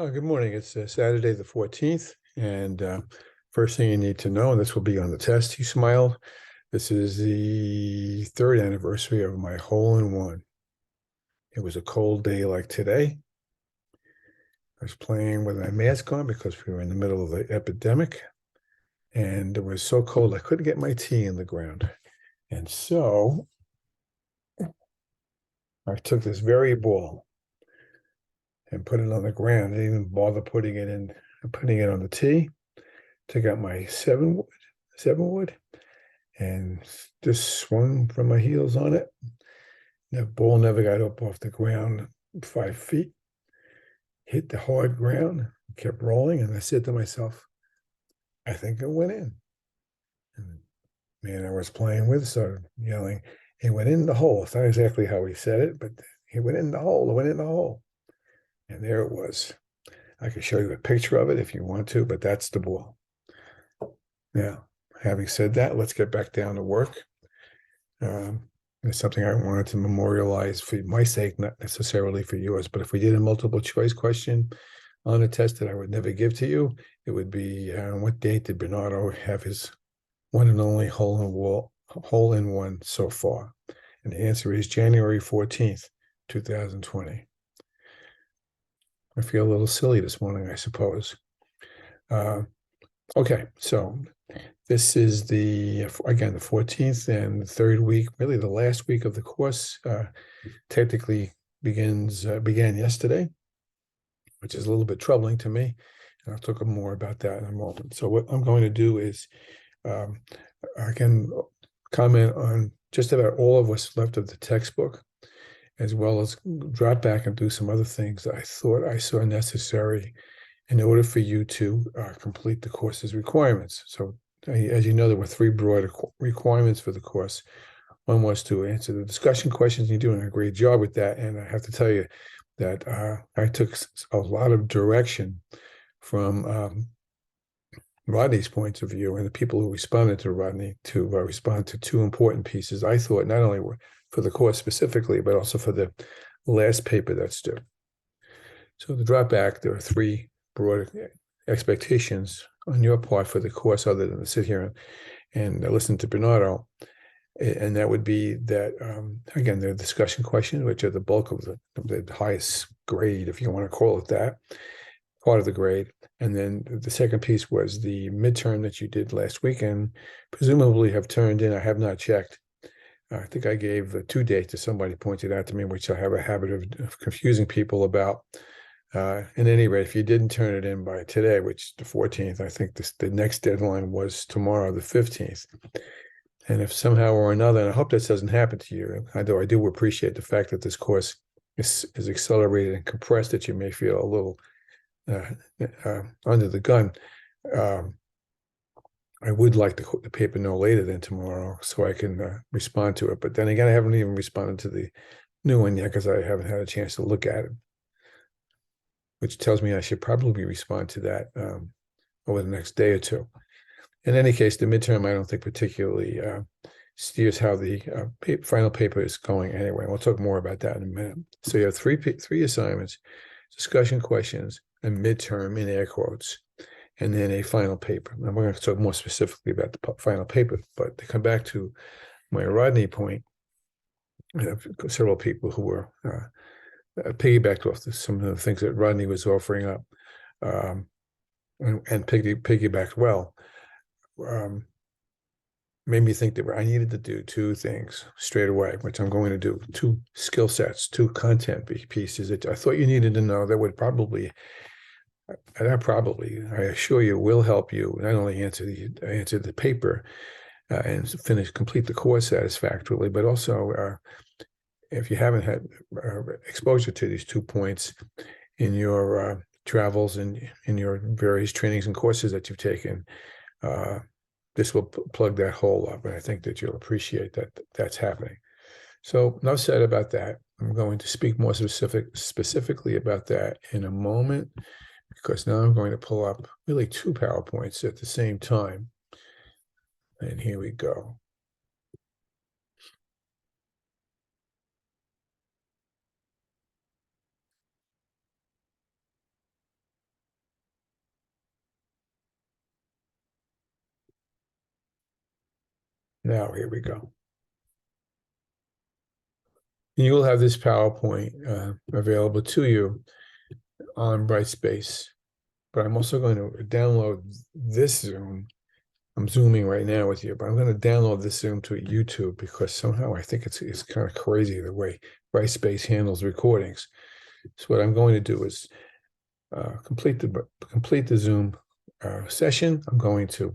Good morning. It's Saturday the 14th, and first thing you need to know, and this will be on the test, you smiled. This is the third anniversary of my hole-in-one. It was a cold day like today. I was playing with my mask on because we were in the middle of the epidemic, and it was so cold I couldn't get my tee in the ground. And so I took this very ball and put it on the ground. I didn't even bother putting it on the tee. Took out my seven wood, and just swung from my heels on it. The ball never got up off the ground 5 feet, hit the hard ground, kept rolling, and I said to myself, I think it went in. And the man I was playing with started yelling, it went in the hole. It's not exactly how he said it, but it went in the hole, it went in the hole. And there it was. I could show you a picture of it if you want to, but that's the ball. Now, having said that, let's get back down to work. It's something I wanted to memorialize for my sake, not necessarily for yours. But if we did a multiple choice question on a test that I would never give to you, it would be what date did Bernardo have his one and only hole in one so far? And the answer is January 14th, 2020. I feel a little silly this morning, I suppose. Okay, so this is again, the 14th and the third week, really the last week of the course. Technically began yesterday, which is a little bit troubling to me. And I'll talk more about that in a moment. So what I'm going to do is I can comment on just about all of what's left of the textbook, as well as drop back and do some other things that I thought I saw necessary in order for you to complete the course's requirements. So as you know, there were three broad requirements for the course. One was to answer the discussion questions. You're doing a great job with that. And I have to tell you that I took a lot of direction from Rodney's points of view and the people who responded to Rodney to respond to two important pieces, I thought, not only were for the course specifically, but also for the last paper that's due. So to drop back, there are three broad expectations on your part for the course, other than to sit here and listen to Bernardo. And that would be that, again, the discussion questions, which are the bulk of the highest grade, if you want to call it that, part of the grade. And then the second piece was the midterm that you did last week and presumably have turned in. I have not checked. I think I gave 2 dates that somebody pointed out to me, which I have a habit of confusing people about. At any rate, if you didn't turn it in by today, which is the 14th, I think the next deadline was tomorrow, the 15th. And if somehow or another, and I hope this doesn't happen to you, although I do appreciate the fact that this course is accelerated and compressed, that you may feel a little under the gun. I would like the paper no later than tomorrow so I can respond to it. But then again, I haven't even responded to the new one yet because I haven't had a chance to look at it, which tells me I should probably respond to that over the next day or two. In any case, the midterm, I don't think particularly steers how the final paper is going anyway. We'll talk more about that in a minute. So you have three assignments, discussion questions, a midterm in air quotes, and then a final paper. And we're going to talk more specifically about the final paper. But to come back to my Rodney point, I have several people who were piggybacked off some of the things that Rodney was offering up, and piggybacked well. Made me think that I needed to do two things straight away, which I'm going to do, two skill sets, two content pieces that I thought you needed to know that would probably, I assure you, will help you not only answer the paper and complete the course satisfactorily, but also if you haven't had exposure to these 2 points in your travels and in your various trainings and courses that you've taken, this will plug that hole up, and I think that you'll appreciate that that's happening. So enough said about that. I'm going to speak more specifically about that in a moment, because now I'm going to pull up really 2 PowerPoints at the same time. And here we go. Now, here we go. You will have this PowerPoint available to you on Brightspace, but I'm also going to download this Zoom. I'm Zooming right now with you, but I'm going to download this Zoom to YouTube because somehow I think it's kind of crazy the way Brightspace handles recordings. So what I'm going to do is complete the Zoom session. I'm going to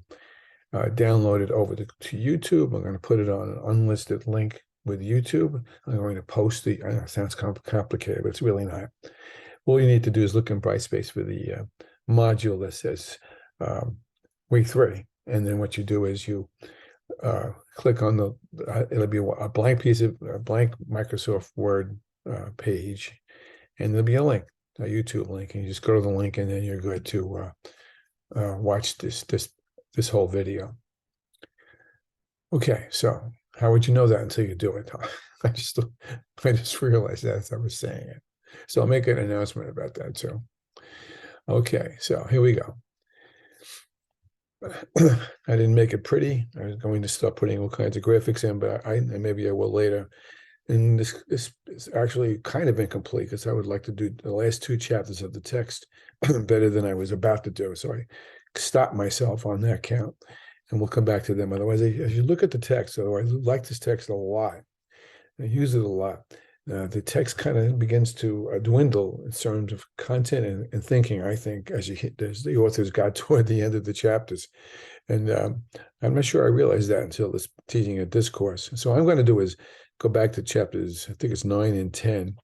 download it over to YouTube. I'm going to put it on an unlisted link with YouTube. I'm going to post I know it sounds complicated, but it's really not. All you need to do is look in Brightspace for the module that says Week 3. And then what you do is you click on it'll be a blank Microsoft Word page, and there'll be a link, a YouTube link, and you just go to the link, and then you're good to watch this whole video. Okay, so how would you know that until you do it? I just realized that as I was saying it. So I'll make an announcement about that too. Okay, so here we go. I didn't make it pretty. I was going to start putting all kinds of graphics in, but maybe I will later. And this is actually kind of incomplete because I would like to do the last 2 chapters of the text better than I was about to do. So I stopped myself on that count, and we'll come back to them. Otherwise, as you look at the text, I like this text a lot. I use it a lot. The text kind of begins to dwindle in terms of content and thinking, I think, as the authors got toward the end of the chapters. And I'm not sure I realized that until this teaching a discourse. So what I'm going to do is go back to chapters, I think it's 9 and 10,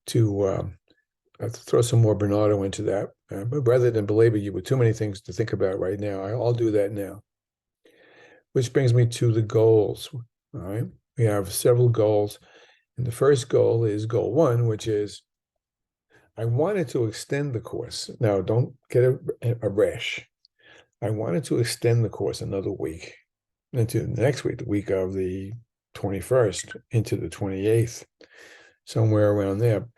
to throw some more Bernardo into that. But rather than belabor you with too many things to think about right now, I'll do that now. Which brings me to the goals. All right. We have several goals. And the first goal is goal 1, which is I wanted to extend the course. Now, don't get a rash. I wanted to extend the course another week into the next week, the week of the 21st into the 28th, somewhere around there.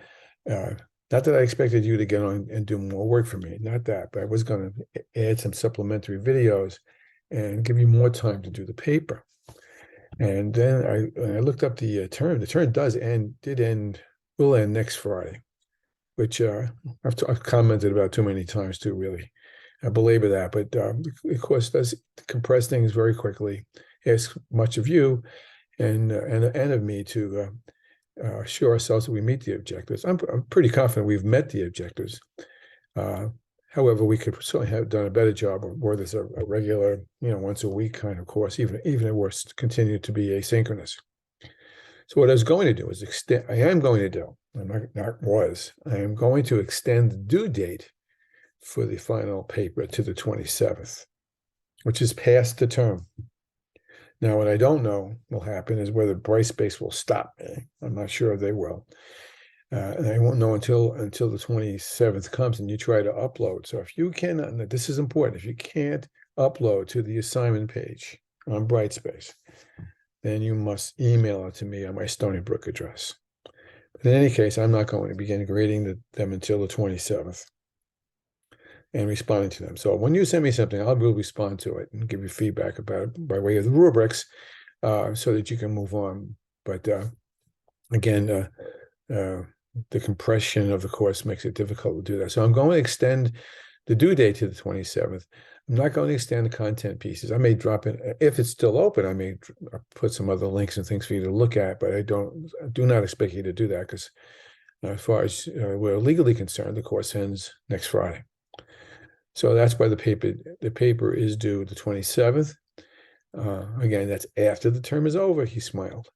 Not that I expected you to get on and do more work for me, not that, but I was going to add some supplementary videos and give you more time to do the paper. And then I looked up the term. The term will end next Friday, which I've commented about too many times to really belabor that. But of course, does compress things very quickly. Asks much of you and of me to assure ourselves that we meet the objectives. I'm pretty confident we've met the objectives. However, we could certainly have done a better job of where there's a regular, once a week kind of course, even if we're continue to be asynchronous. So what I was going to do is I am going to extend the due date for the final paper to the 27th, which is past the term. Now, what I don't know will happen is whether Brightspace will stop me. I'm not sure if they will. And I won't know until the 27th comes and you try to upload. So if you cannot, this is important, if you can't upload to the assignment page on Brightspace, then you must email it to me on my Stony Brook address. But in any case, I'm not going to begin grading them until the 27th and responding to them. So when you send me something, I will respond to it and give you feedback about it by way of the rubrics so that you can move on. But again, the compression of the course makes it difficult to do that. So I'm going to extend the due date to the 27th. I'm not going to extend the content pieces. I may drop in, if it's still open, I may put some other links and things for you to look at, but I do not expect you to do that because as far as we're legally concerned, the course ends next Friday. So that's why the paper is due the 27th. Again, that's after the term is over, he smiled.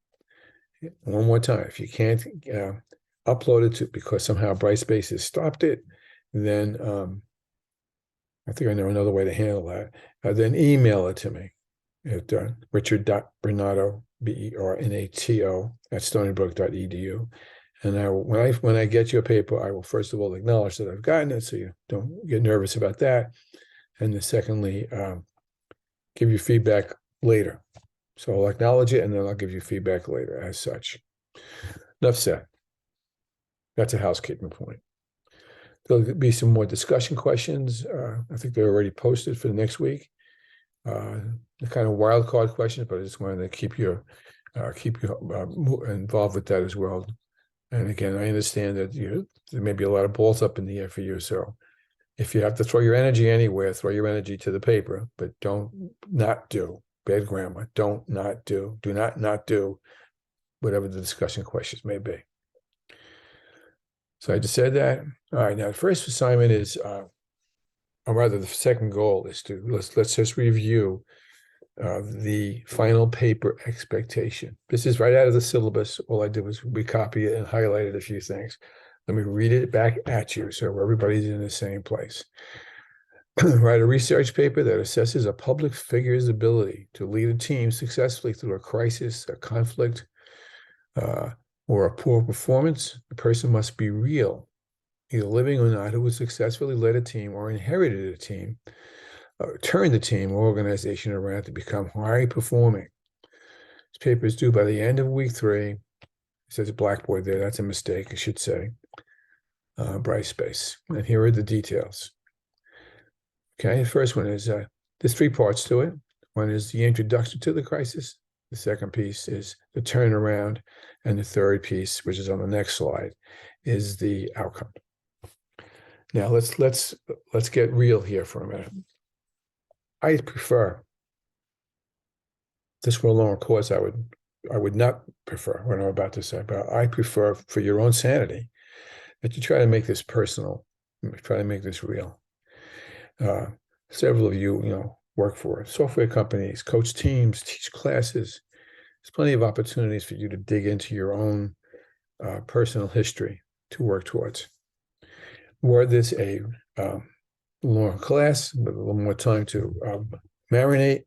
One more time, if you can't upload it to because somehow Brightspace has stopped it, then I think I know another way to handle that. Then email it to me at richard.bernato, BERNATO, at stonybrook.edu. And when I get your paper, I will first of all acknowledge that I've gotten it, so you don't get nervous about that. And then secondly, give you feedback later. So I'll acknowledge it, and then I'll give you feedback later as such. Enough said. That's a housekeeping point. There'll be some more discussion questions. I think they're already posted for the next week. The kind of wild card questions, but I just wanted to keep you involved with that as well. And again, I understand that there may be a lot of balls up in the air for you. So if you have to throw your energy anywhere, throw your energy to the paper, but don't not do bad grammar. Don't not do. Do not do whatever the discussion questions may be. So I just said that. All right. Now the first assignment is, or rather, the second goal is to let's just review the final paper expectation. This is right out of the syllabus. All I did was recopy it and highlighted a few things. Let me read it back at you so everybody's in the same place. Write a research paper that assesses a public figure's ability to lead a team successfully through a crisis, a conflict, or a poor performance. The person must be real, either living or not, who has successfully led a team or inherited a team, turned the team or organization around to become high performing. This paper is due by the end of week 3. It says Blackboard there. That's a mistake, I should say. Brightspace. And here are the details. Okay, the first one is there's 3 parts to it. One is the introduction to the crisis. The second piece is the turnaround. And the third piece, which is on the next slide, is the outcome. Now let's get real here for a minute. I prefer this were a longer course. I would not prefer what I'm about to say, but I prefer for your own sanity that you try to make this personal, try to make this real. Several of you, work for software companies, coach teams, teach classes. There's plenty of opportunities for you to dig into your own personal history to work towards. Were this a long class with a little more time to marinate,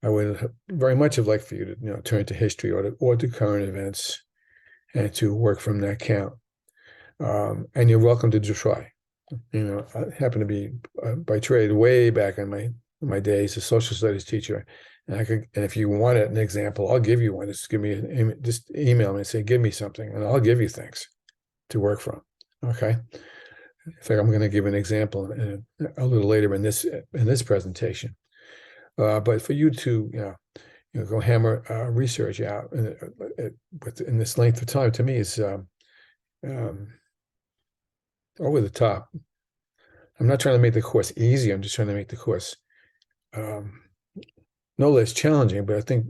I would very much have liked for you to turn to history or to current events and to work from that count. And you're welcome to just try. I happen to be by trade way back in my days a social studies teacher, and if you want an example, I'll give you one. Just email me and say, give me something, and I'll give you things to work from. Okay. In fact, I'm going to give an example a little later in this presentation. But for you to go hammer research out in this length of time, to me is over the top. I'm not trying to make the course easy. I'm just trying to make the course no less challenging. But I think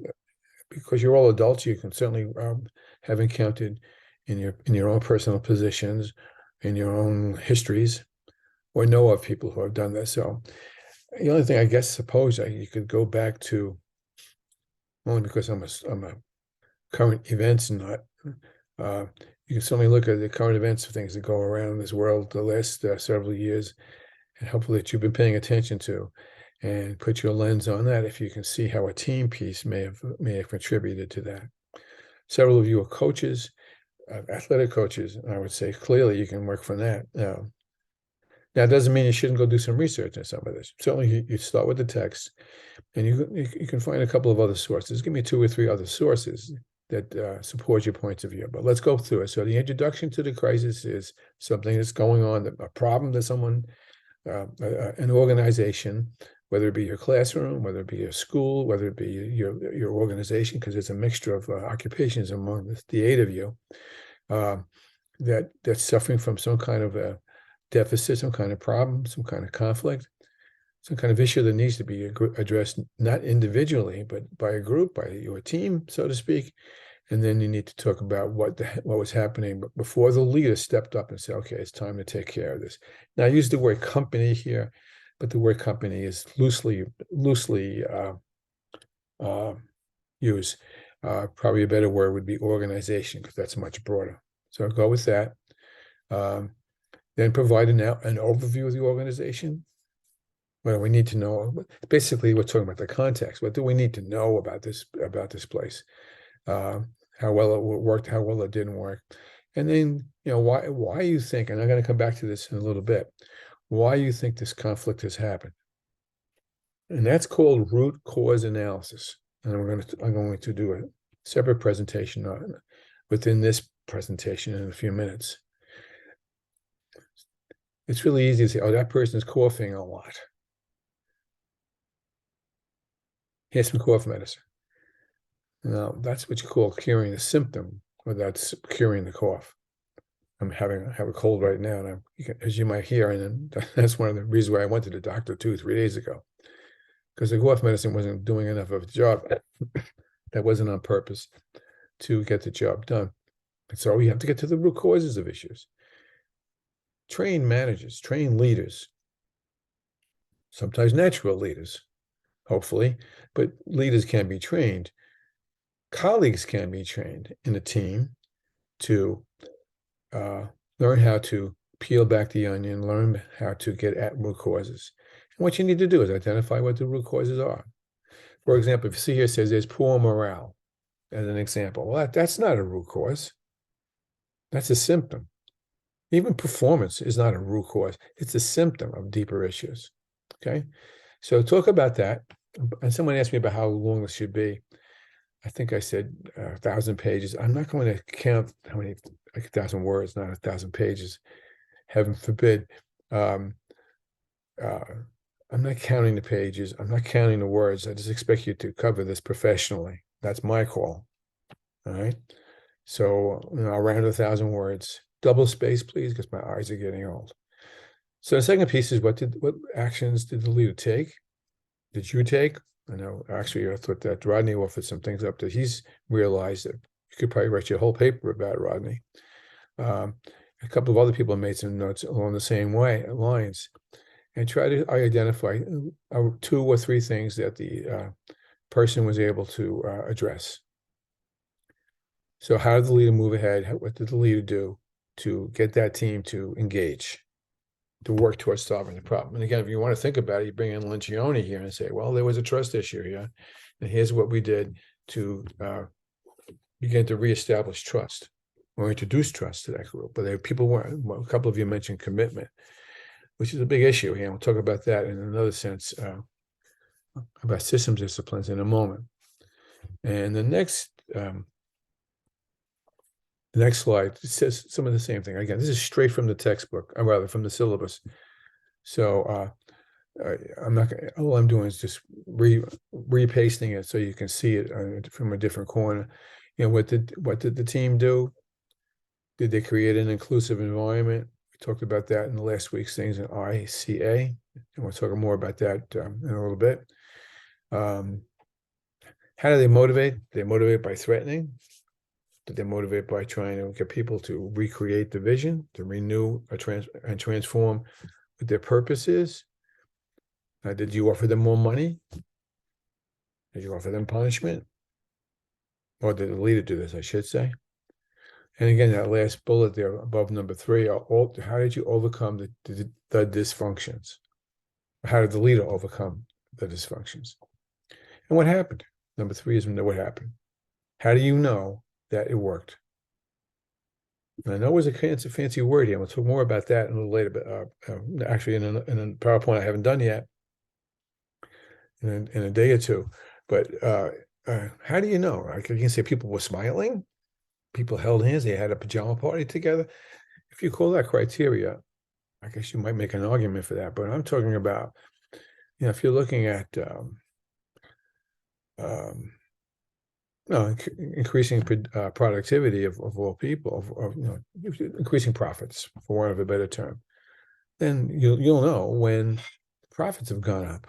because you're all adults, you can certainly have encountered in your own personal positions, in your own histories, or know of people who have done this. So the only thing I guess, suppose you could go back to, only because I'm a current events nut. You can certainly look at the current events of things that go around in this world the last several years, and hopefully that you've been paying attention to, and put your lens on that. If you can see how a team piece may have contributed to that. Several of you are coaches, athletic coaches, and I would say clearly you can work from that. Now it doesn't mean you shouldn't go do some research on some of this. Certainly, you start with the text, and you can find a couple of other sources. Give me 2 or 3 other sources that support your points of view. But let's go through it. So the introduction to the crisis is something that's going on, a problem that someone, an organization, whether it be your classroom, whether it be your school, whether it be your organization, because it's a mixture of occupations among the 8 of you, that's suffering from some kind of a deficit, some kind of problem, some kind of conflict, some kind of issue that needs to be addressed, not individually, but by a group, by your team, so to speak. And then you need to talk about what was happening before the leader stepped up and said, okay, it's time to take care of this. Now, I use the word company here, but the word company is loosely used. Probably a better word would be organization, because that's much broader. So I'll go with that. Then provide an overview of the organization. What do we need to know? Basically, we're talking about the context. What do we need to know about this place? How well it worked, how well it didn't work. And then, why you think, and I'm going to come back to this in a little bit, why you think this conflict has happened. And that's called root cause analysis. And I'm going to do a separate presentation on it within this presentation in a few minutes. It's really easy to say, oh, that person's coughing a lot. Here's some cough medicine. Now, that's what you call curing the symptom, or that's curing the cough. I have a cold right now, and as you might hear, and that's one of the reasons why I went to the doctor 2, 3 days ago, because the cough medicine wasn't doing enough of the job. That wasn't on purpose to get the job done. And so we have to get to the root causes of issues. Train managers, train leaders, sometimes natural leaders, hopefully, but leaders can be trained. Colleagues can be trained in a team to learn how to peel back the onion, learn how to get at root causes. And what you need to do is identify what the root causes are. For example, if you see here, it says there's poor morale as an example. Well, that's not a root cause. That's a symptom. Even performance is not a root cause. It's a symptom of deeper issues. Okay. So talk about that. And someone asked me about how long this should be. I think I said 1,000 pages. I'm not going to count how many, like 1,000 words, not 1,000 pages. Heaven forbid. I'm not counting the pages. I'm not counting the words. I just expect you to cover this professionally. That's my call. All right. So around 1,000 words. Double space, please, because my eyes are getting old. So the second piece is what actions did the leader take? Did you take? I know, actually, I thought that Rodney offered some things up that he's realized that you could probably write your whole paper about Rodney. A couple of other people made some notes along the same lines, and try to identify 2 or 3 things that the person was able to address. So how did the leader move ahead? What did the leader do to get that team to engage, to work towards solving the problem? And again, if you want to think about it, you bring in Lencioni here and say, well, there was a trust issue here, and here's what we did to begin to reestablish trust or introduce trust to that group. But people weren't. Well, a couple of you mentioned commitment, which is a big issue here. We'll talk about that in another sense, about systems disciplines in a moment. And the next slide says some of the same thing. Again, this is straight from the textbook, or rather from the syllabus. So I'm not gonna, all I'm doing is just repasting it so you can see it from a different corner. What did the team do? Did they create an inclusive environment? We talked about that in the last week's things in ICA, and we'll talk more about that in a little bit. How do they motivate? They motivate by threatening. Did they motivate by trying to get people to recreate the vision, to renew and transform what their purpose is? Did you offer them more money? Did you offer them punishment? Or did the leader do this, I should say? And again, that last bullet there above number 3, how did you overcome the dysfunctions? How did the leader overcome the dysfunctions? And what happened? Number 3 is what happened. How do you know that it worked? And I know it was a fancy word here. We'll talk more about that in a little later, but actually in a PowerPoint I haven't done yet, in a day or two. But how do you know? I can say people were smiling, people held hands, they had a pajama party together. If you call that criteria, I guess you might make an argument for that. But I'm talking about, if you're looking at increasing productivity of all people, increasing profits, for want of a better term, then you'll know when profits have gone up.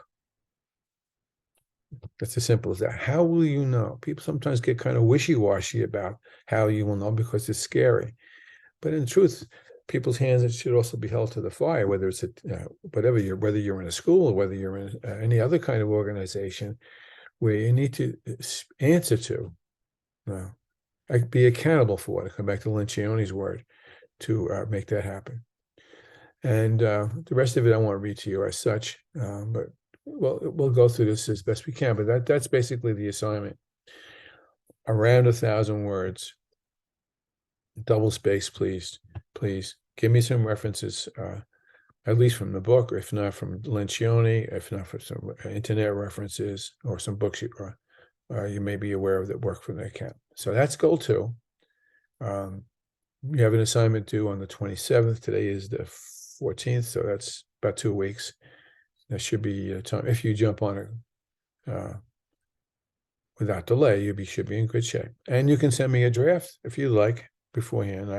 It's as simple as that. How will you know? People sometimes get kind of wishy-washy about how you will know because it's scary. But in truth, people's hands should also be held to the fire, whether it's whether you're in a school or whether you're in any other kind of organization where you need to answer to, be accountable for, to come back to Lencioni's word, to make that happen. And the rest of it I won't read to you as such, but we'll go through this as best we can. But that's basically the assignment. Around 1,000 words, double space, please. Give me some references, at least from the book, if not from Lencioni, if not from some internet references or some books you may be aware of that work from the account. So that's goal 2. You have an assignment due on the 27th. Today is the 14th, so that's about 2 weeks. That should be time if you jump on it without delay, should be in good shape. And you can send me a draft if you like beforehand.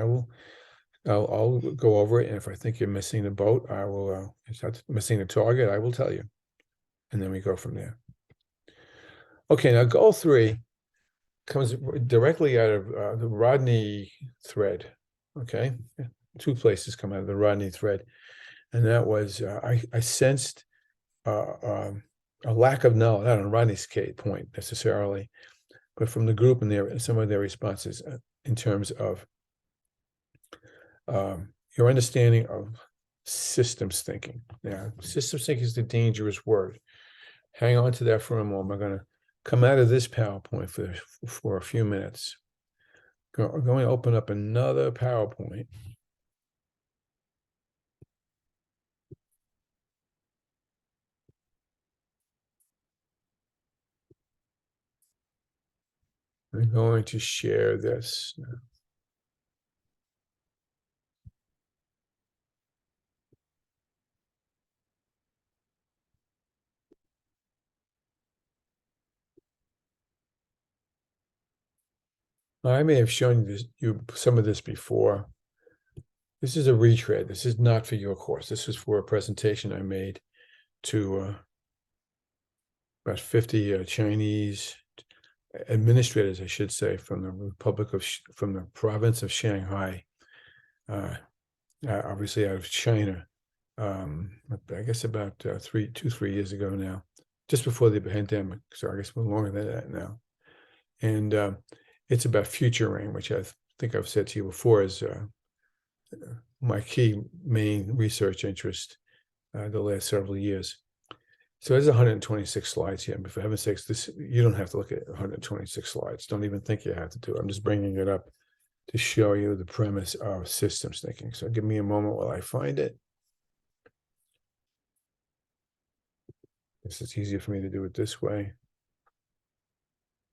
I'll go over it, and if I think you're missing the boat, I will. If that's missing the target, I will tell you, and then we go from there. Okay, now goal 3 comes directly out of the Rodney thread. Okay, 2 places come out of the Rodney thread, and that was I sensed a lack of knowledge, not on Rodney's point necessarily, but from the group and some of their responses in terms of your understanding of systems thinking. Now, systems thinking is the dangerous word. Hang on to that for a moment. I'm going to come out of this PowerPoint for a few minutes. I'm going to open up another PowerPoint. I'm going to share this. I may have shown you some of this before. This is a retread. This is not for your course. This is for a presentation I made to about 50 Chinese administrators, I should say, from from the province of Shanghai, obviously out of China. I guess about 3 years ago now, just before the pandemic. So I guess we're longer than that now. And it's about futuring, which I think I've said to you before is my key main research interest the last several years. So there's 126 slides here. But for heaven's sakes, you don't have to look at 126 slides. Don't even think you have to do it. I'm just bringing it up to show you the premise of systems thinking. So give me a moment while I find it. It's easier for me to do it this way.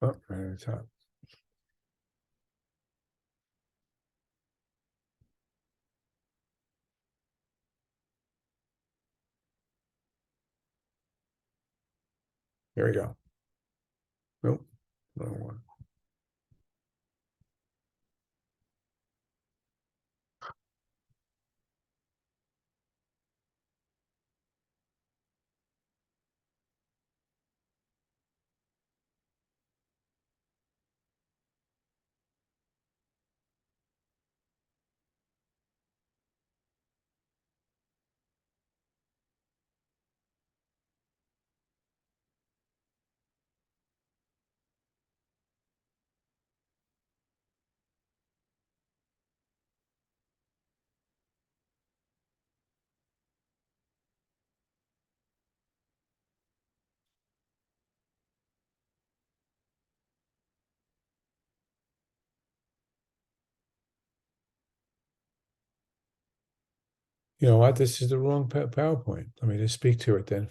Oh, right at the top. Here we go. Nope, wrong one. You know what? This is the wrong PowerPoint. Let me just speak to it then.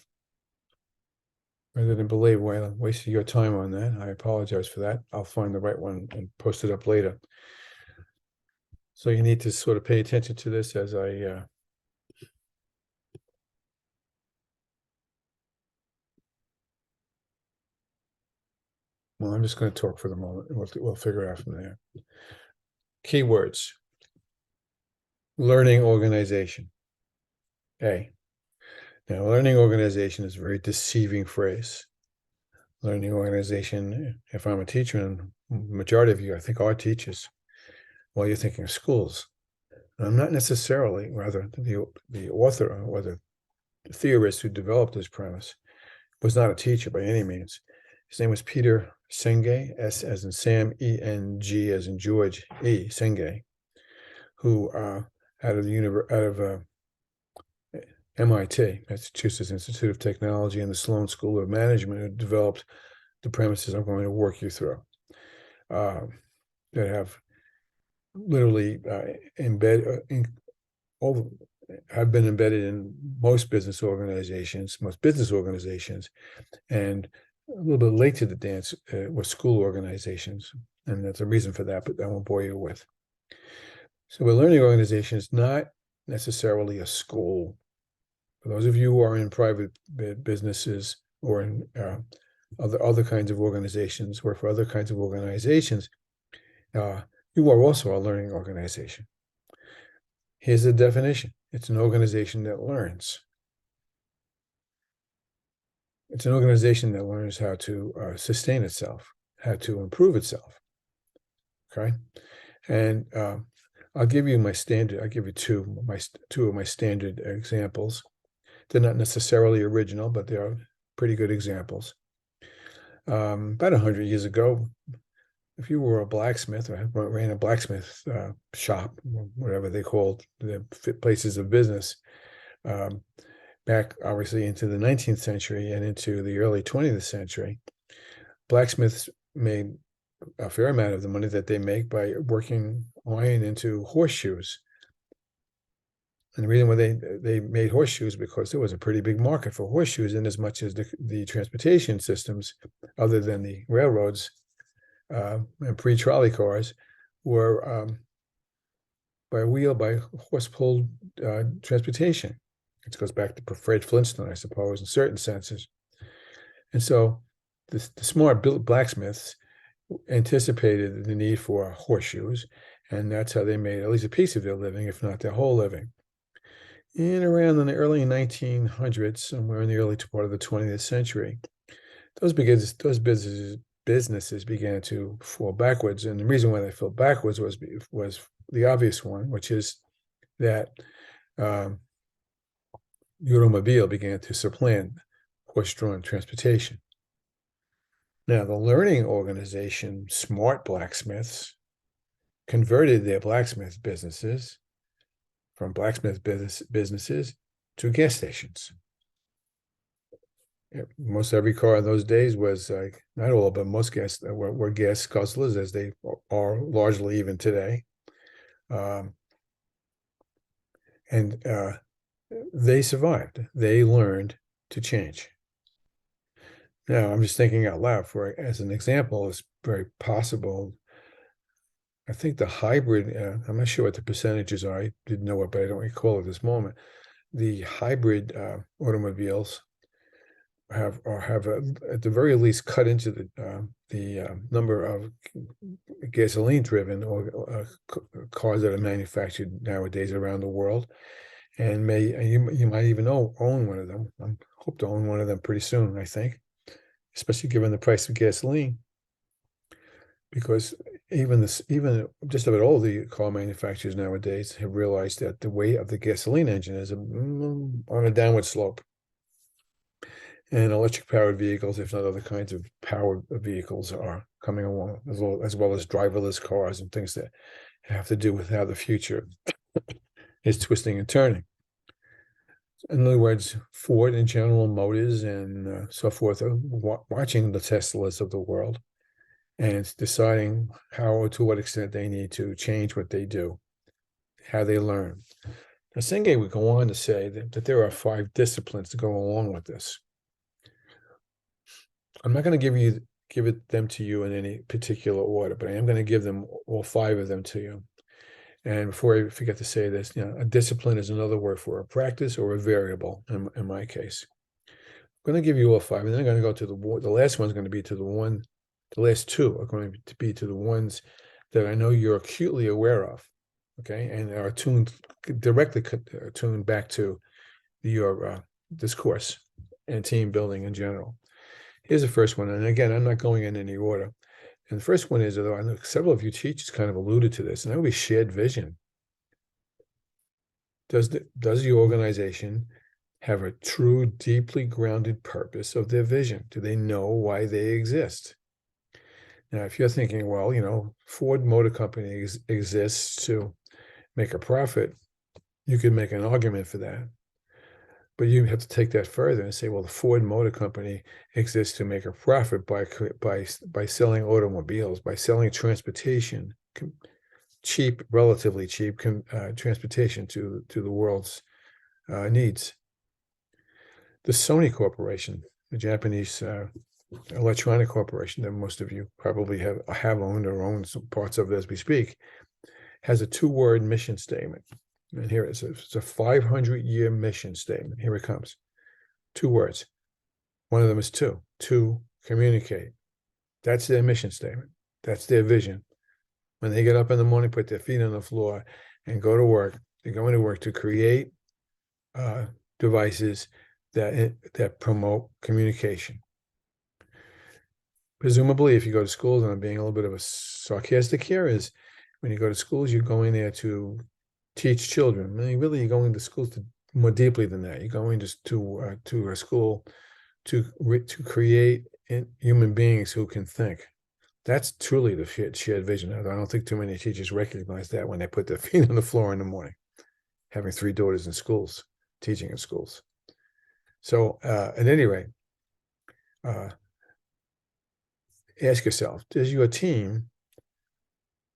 Rather than wasting your time on that, I apologize for that. I'll find the right one and post it up later. So you need to sort of pay attention to this as I well, I'm just going to talk for the moment. We'll figure it out from there. Keywords. Learning organization. A. Now, learning organization is a very deceiving phrase. Learning organization, if I'm a teacher, and the majority of you, I think, are teachers, well, you're thinking of schools. And I'm not necessarily, rather, the author or the theorist who developed this premise was not a teacher by any means. His name was Peter Senge, S as in Sam, E-N-G as in George, E, Senge, who out of MIT, Massachusetts Institute of Technology, and the Sloan School of Management, who developed the premises I'm going to work you through, that have literally have been embedded in most business organizations, and a little bit late to the dance with school organizations. And there's a reason for that, but I won't bore you with. So a learning organization is not necessarily a school. For those of you who are in private businesses or in other kinds of organizations, or for other kinds of organizations, you are also a learning organization. Here's the definition. It's an organization that learns. It's an organization that learns how to sustain itself, how to improve itself. Okay. And I'll give you two of my standard examples. They're not necessarily original, but they are pretty good examples. About 100 years ago, if you were a blacksmith or ran a blacksmith shop, whatever they called the places of business, back obviously into the 19th century and into the early 20th century, blacksmiths made a fair amount of the money that they make by working iron into horseshoes. And the reason why they made horseshoes, because there was a pretty big market for horseshoes, in as much as the transportation systems, other than the railroads and pre-trolley cars, were by horse-pulled transportation. It goes back to Fred Flintstone, I suppose, in certain senses. And so the smart blacksmiths anticipated the need for horseshoes, and that's how they made at least a piece of their living, if not their whole living. And around in the early 1900s, somewhere in the early part of the 20th century, those businesses began to fall backwards. And the reason why they fell backwards was the obvious one, which is that the automobile began to supplant horse-drawn transportation. Now, the learning organization, Smart Blacksmiths, converted their blacksmith businesses from blacksmith businesses to gas stations. Most every car in those days was, not all, but most gas were gas guzzlers, as they are largely even today. And they survived. They learned to change. Now, I'm just thinking out loud as an example, it's very possible. I think the hybrid, I'm not sure what the percentages are. I didn't know it, but I don't recall at this moment. The hybrid automobiles have at the very least cut into the number of gasoline-driven or cars that are manufactured nowadays around the world, and you might even own one of them. I hope to own one of them pretty soon, I think, especially given the price of gasoline, because even just about all the car manufacturers nowadays have realized that the weight of the gasoline engine is on a downward slope. And electric powered vehicles, if not other kinds of powered vehicles, are coming along, as well as driverless cars and things that have to do with how the future is twisting and turning. In other words, Ford and General Motors and so forth are watching the Teslas of the world and deciding how or to what extent they need to change what they do, how they learn. Now, Senge would go on to say that there are 5 disciplines to go along with this. I'm not going to give them to you in any particular order, but I am going to give them all 5 of them to you. And before I forget to say this, a discipline is another word for a practice or a variable in my case. I'm going to give you all 5, and then I'm going to go to the last one's going to be to the last 2 are going to be to the ones that I know you're acutely aware of, okay, and are directly tuned back to your discourse and team building in general. Here's the first one, and again, I'm not going in any order. And the first one is, although I know several of you teachers kind of alluded to this, and that would be shared vision. Does the organization have a true, deeply grounded purpose of their vision? Do they know why they exist? Now, if you're thinking, well, Ford Motor Company exists to make a profit, you could make an argument for that. But you have to take that further and say, well, the Ford Motor Company exists to make a profit by selling automobiles, by selling transportation, relatively cheap transportation to the world's needs. The Sony Corporation, the Japanese electronic corporation that most of you probably have owned or own some parts of as we speak, has a 2-word mission statement. And here it's a 500-year mission statement. Here it comes. 2 words. One of them is to communicate. That's their mission statement. That's their vision. When they get up in the morning, put their feet on the floor and go to work, they're going to work to create devices that promote communication. Presumably, if you go to schools, and I'm being a little bit of a sarcastic here, is when you go to schools, you're going there to teach children. I mean, really, you're going to schools to more deeply than that. You're going to a school to create human beings who can think. That's truly the shared vision. I don't think too many teachers recognize that when they put their feet on the floor in the morning, having 3 daughters in schools, teaching in schools. So at any rate, ask yourself, does your team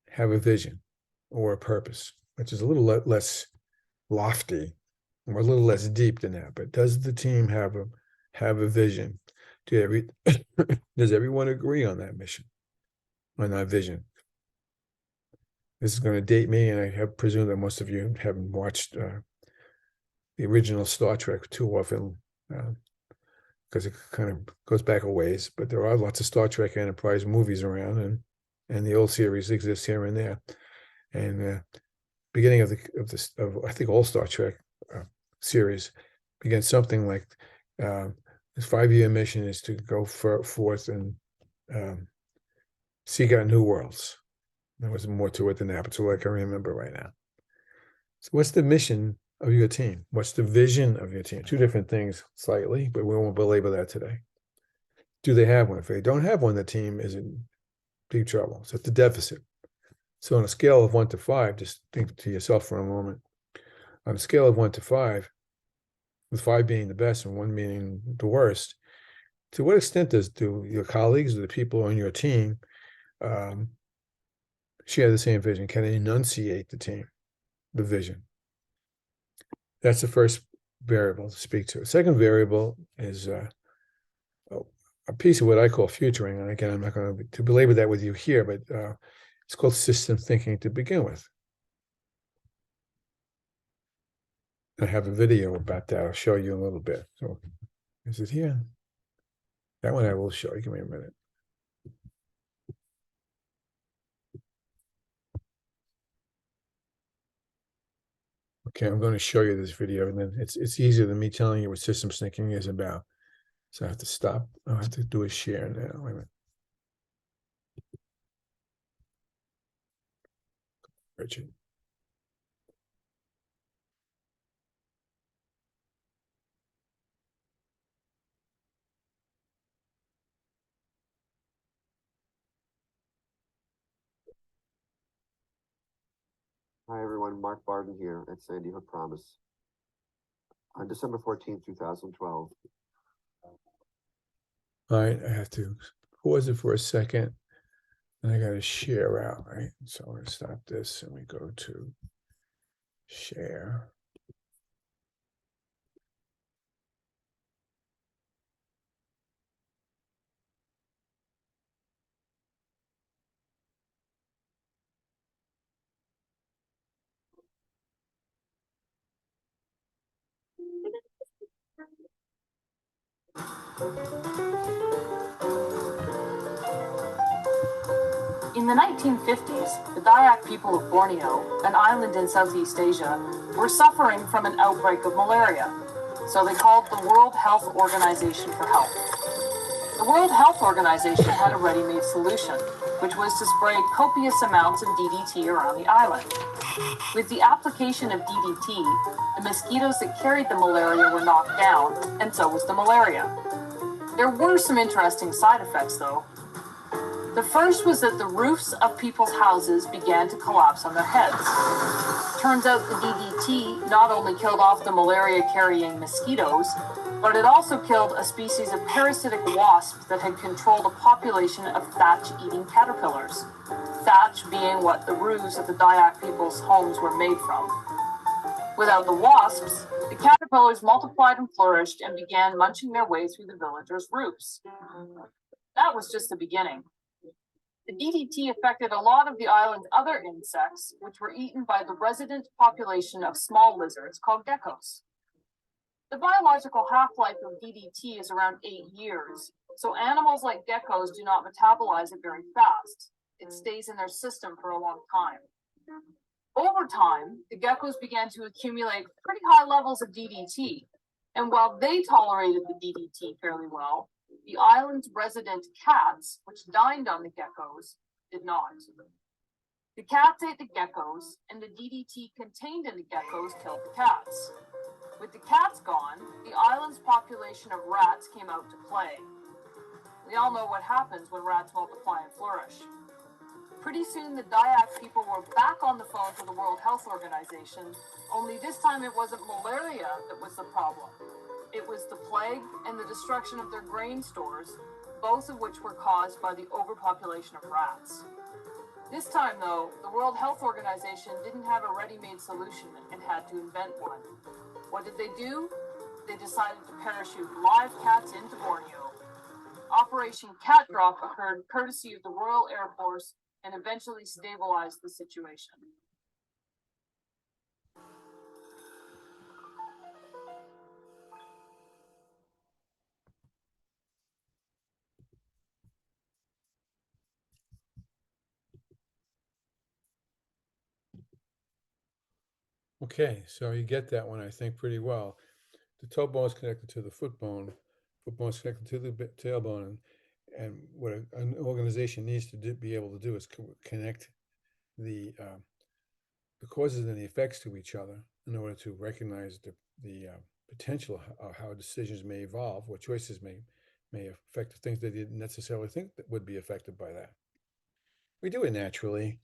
have a vision or a purpose, which is a little less lofty or a little less deep than that, but does the team have a vision? Does everyone agree on that mission, on that vision? This is going to date me, and I have presumed that most of you haven't watched the original Star Trek too often, because it kind of goes back a ways. But there are lots of Star Trek Enterprise movies around, and the old series exists here and there. And beginning of I think all Star Trek series begins something like this 5-year mission is to go forth and seek out new worlds. There was more to it than that, but so I can remember right now. So what's the mission of your team? What's the vision of your team? 2 different things slightly, but we won't belabor that today. Do they have one? If they don't have one, the team is in big trouble. So it's a deficit. So on a scale of 1 to 5, just think to yourself for a moment. On a scale of 1 to 5, with 5 being the best and 1 being the worst, to what extent do your colleagues or the people on your team share the same vision? Can they enunciate the vision? That's the first variable to speak to. The second variable is a piece of what I call futuring. And again, I'm not going to belabor that with you here, but it's called system thinking to begin with. I have a video about that. I'll show you in a little bit. So is it here? That one I will show you. Give me a minute. Okay, I'm going to show you this video, and then it's easier than me telling you what systems thinking is about. So I have to stop. I have to do a share now. Wait a minute. Richard. Hi, everyone. Mark Barden here at Sandy Hook Promise. On December 14th, 2012. All right, I have to pause it for a second. And I got to share out, right? So I'm going to stop this and we go to share. In the 1950s, the Dayak people of Borneo, an island in Southeast Asia, were suffering from an outbreak of malaria. So they called the World Health Organization for help. The World Health Organization had a ready-made solution, which was to spray copious amounts of DDT around the island. With the application of DDT, the mosquitoes that carried the malaria were knocked down, and so was the malaria. There were some interesting side effects, though. The first was that the roofs of people's houses began to collapse on their heads. Turns out the DDT not only killed off the malaria-carrying mosquitoes, but it also killed a species of parasitic wasp that had controlled a population of thatch-eating caterpillars. Thatch being what the roofs of the Dayak people's homes were made from. Without the wasps, the caterpillars multiplied and flourished and began munching their way through the villagers' roofs. That was just the beginning. The DDT affected a lot of the island's other insects, which were eaten by the resident population of small lizards called geckos. The biological half-life of DDT is around 8 years, So animals like geckos do not metabolize it very fast. It stays in their system for a long time. Over time, the geckos began to accumulate pretty high levels of DDT. And while they tolerated the DDT fairly well, the island's resident cats, which dined on the geckos, did not. The cats ate the geckos, and the DDT contained in the geckos killed the cats. With the cats gone, the island's population of rats came out to play. We all know what happens when rats multiply and flourish. Pretty soon, the Dayak people were back on the phone to the World Health Organization, only this time it wasn't malaria that was the problem. It was the plague and the destruction of their grain stores, both of which were caused by the overpopulation of rats. This time, though, the World Health Organization didn't have a ready-made solution and had to invent one. What did they do? They decided to parachute live cats into Borneo. Operation Cat Drop occurred courtesy of the Royal Air Force and eventually stabilized the situation. Okay, so you get that one, I think, pretty well. The toe bone is connected to the foot bone is connected to the tailbone, and what an organization needs to be able to do is connect the causes and the effects to each other in order to recognize the potential of how decisions may evolve, what choices may affect the things they didn't necessarily think that would be affected by that. We do it naturally.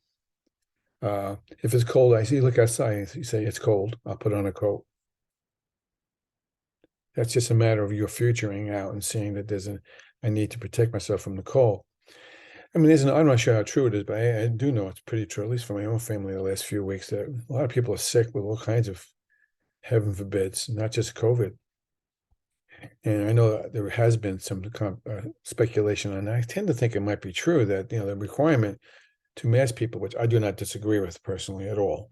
If it's cold, I see, look outside, you say it's cold, I'll put on a coat. That's just a matter of your futuring out and seeing that there's I need to protect myself from the cold. I mean, I'm not sure how true it is, but I do know it's pretty true, at least for my own family the last few weeks, that a lot of people are sick with all kinds of, heaven forbids, not just COVID. And I know that there has been some speculation, and I tend to think it might be true that, the requirement to mask people, which I do not disagree with personally at all,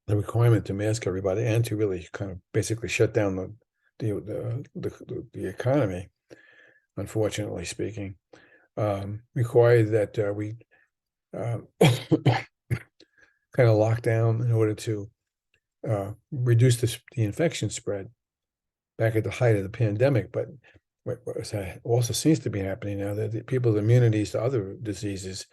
the requirement to mask everybody and to really kind of basically shut down the economy, unfortunately speaking, required that we kind of lock down in order to reduce the infection spread back at the height of the pandemic. But what also seems to be happening now, that people's immunities to other diseases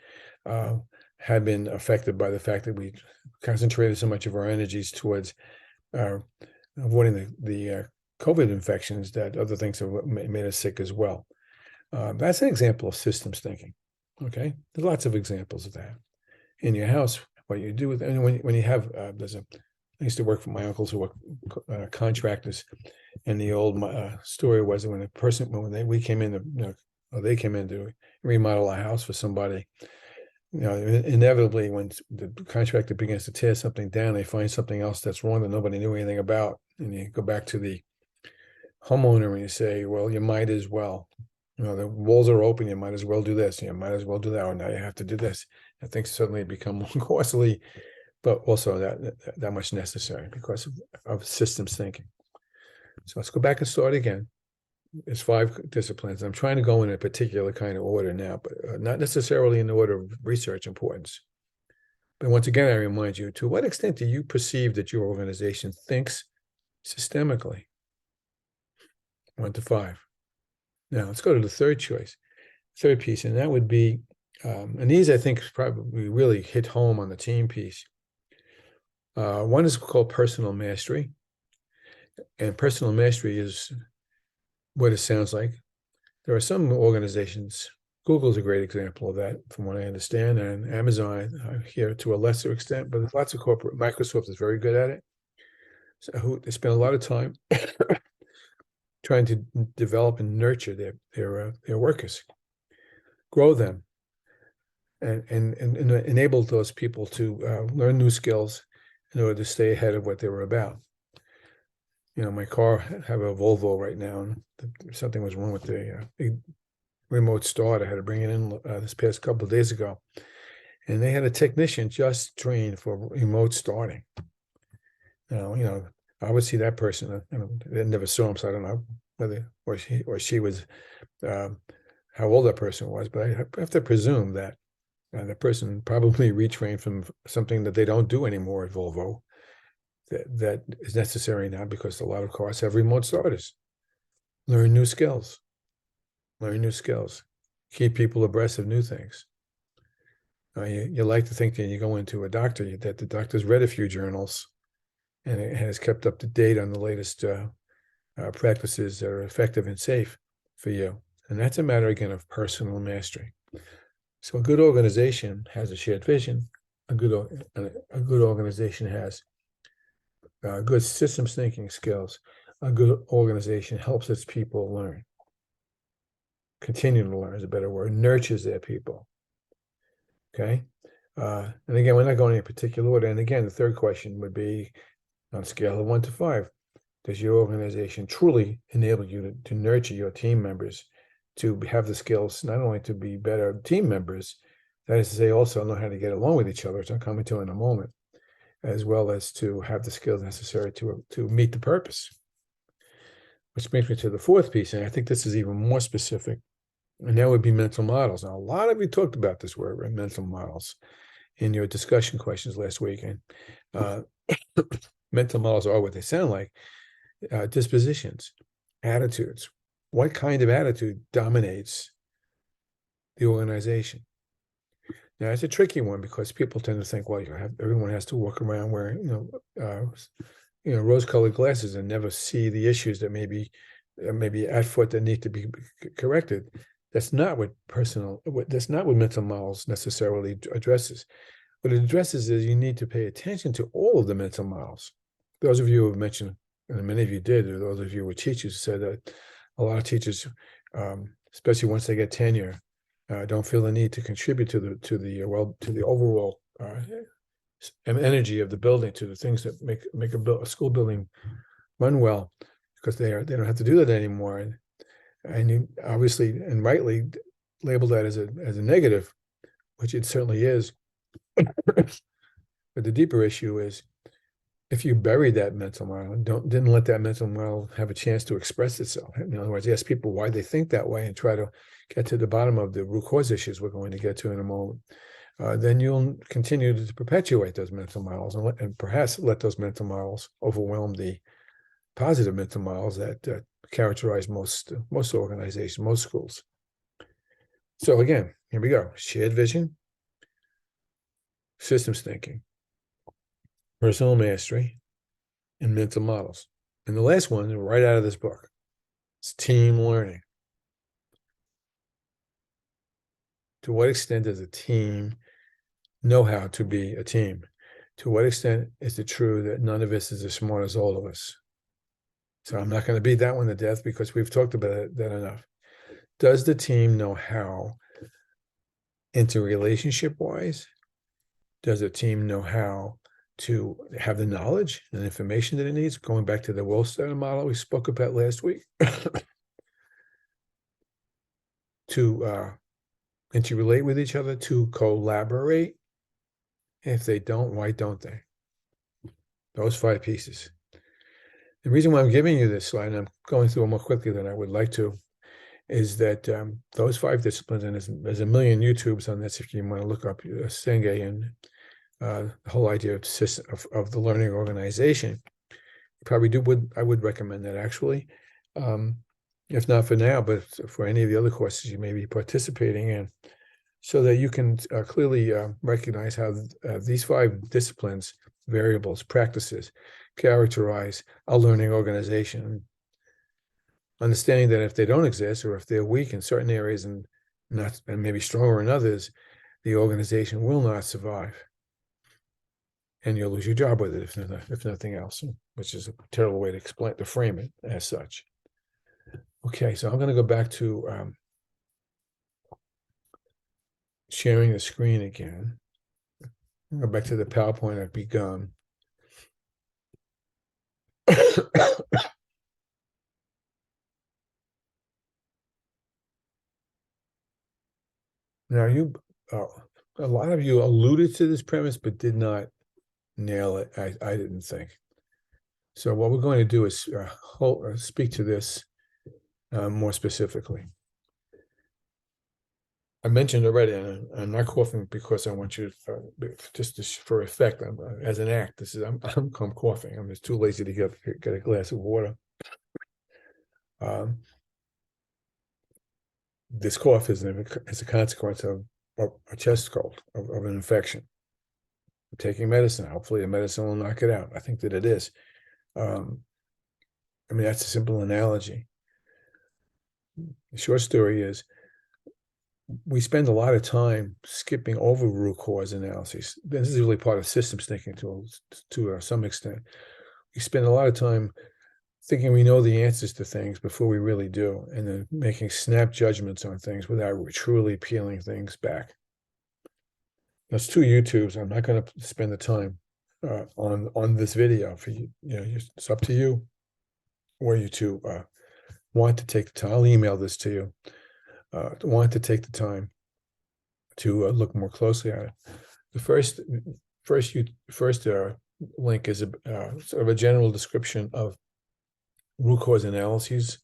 have been affected by the fact that we concentrated so much of our energies towards avoiding the COVID infections, that other things have made us sick as well. That's an example of systems thinking. Okay, there's lots of examples of that in your house. What you do with, and when you have, I used to work for my uncles who were contractors, and the old story was that when they came in to remodel a house for somebody, inevitably when the contractor begins to tear something down, they find something else that's wrong that nobody knew anything about, and you go back to the homeowner and you say, well, you might as well. The walls are open, you might as well do this, you might as well do that, or now you have to do this. And things suddenly become more costly, but also that much necessary because of systems thinking. So let's go back and start again. There's 5 disciplines. I'm trying to go in a particular kind of order now, but not necessarily in the order of research importance. But once again, I remind you, to what extent do you perceive that your organization thinks systemically? 1 to 5. Now let's go to the third piece, and that would be, and these I think probably really hit home on the team piece. One is called personal mastery, and personal mastery is what it sounds like. There are some organizations, Google's a great example of that, from what I understand, and Amazon here to a lesser extent, but there's lots of Microsoft is very good at it. So they spend a lot of time trying to develop and nurture their workers, grow them, and enable those people to learn new skills in order to stay ahead of what they were about. My car, I have a Volvo right now, and something was wrong with the remote start. I had to bring it in this past couple of days ago, and they had a technician just trained for remote starting. Now, I would see that person. I never saw him, so I don't know whether or she was how old that person was, but I have to presume that the person probably retrained from something that they don't do anymore at Volvo that is necessary now because a lot of cars have remote starters. Learn new skills. Learn new skills. Keep people abreast of new things. You like to think that you go into a doctor, that the doctor's read a few journals and it has kept up to date on the latest practices that are effective and safe for you. And that's a matter, again, of personal mastery. So a good organization has a shared vision. A good organization has good systems thinking skills. A good organization helps its people learn. Continue to learn is a better word. Nurtures their people. Okay. And again, we're not going in a particular order. And again, the third question would be on a scale of 1 to 5. Does your organization truly enable you to nurture your team members to have the skills not only to be better team members, that is to say, also know how to get along with each other, which I'm coming to in a moment, as well as to have the skills necessary to meet the purpose. Which brings me to the fourth piece, and I think this is even more specific, and that would be mental models. Now, a lot of you talked about this word, mental models, in your discussion questions last week, and mental models are what they sound like. Dispositions, attitudes. What kind of attitude dominates the organization? Now, it's a tricky one because people tend to think, well, everyone has to walk around wearing, rose-colored glasses and never see the issues that may be at foot that need to be corrected. That's not what mental models necessarily addresses. What it addresses is you need to pay attention to all of the mental models. Those of you who have mentioned, and many of you did, or those of you who were teachers, said that a lot of teachers, especially once they get tenure, don't feel the need to contribute to the overall energy of the building, to the things that make a school building run well, because they don't have to do that anymore. And you obviously and rightly label that as a negative, which it certainly is. But the deeper issue is, if you bury that mental model, didn't let that mental model have a chance to express itself. In other words, ask people why they think that way and try to get to the bottom of the root cause issues we're going to get to in a moment. Then you'll continue to perpetuate those mental models and perhaps let those mental models overwhelm the positive mental models that characterize most organizations, most schools. So again, here we go. Shared vision, systems thinking, personal mastery, and mental models. And the last one, right out of this book, is team learning. To what extent does a team know how to be a team? To what extent is it true that none of us is as smart as all of us? So I'm not going to beat that one to death because we've talked about that enough. Does the team know how, interrelationship-wise? Does the team know how to have the knowledge and information that it needs? Going back to the Wolfstein model we spoke about last week. To interrelate with each other, to collaborate. If they don't, why don't they? Those 5 pieces. The reason why I'm giving you this slide, and I'm going through it more quickly than I would like to, is that those 5 disciplines, and there's a million YouTubes on this if you want to look up Senge and the whole idea of the learning organization. I would recommend that actually, if not for now, but for any of the other courses you may be participating in, so that you can clearly recognize how these 5 disciplines, variables, practices, characterize a learning organization. Understanding that if they don't exist, or if they're weak in certain areas and maybe stronger in others, the organization will not survive. And you'll lose your job with it, if nothing else, which is a terrible way to frame it as such. Okay, so I'm going to go back to sharing the screen again. I'll go back to the PowerPoint I've begun. Now, a lot of you alluded to this premise, but did not nail it. I didn't think. So what we're going to do is speak to this more specifically. I mentioned already, and I'm not coughing because I want you to, for effect, as an act. This is I'm coughing. I'm just too lazy to get a glass of water. This cough is a consequence of a chest cold, of an infection. I'm taking medicine. Hopefully, the medicine will knock it out. I think that it is. I mean, that's a simple analogy. The short story is, we spend a lot of time skipping over root cause analyses. This is really part of systems thinking to some extent. We spend a lot of time thinking we know the answers to things before we really do, and then making snap judgments on things without truly peeling things back. There's 2 YouTubes. I'm not going to spend the time on this video for you. It's up to you, or you to want to take the time. I'll email this to you. Want to take the time to look more closely at it. The first link is sort of a general description of root cause analyses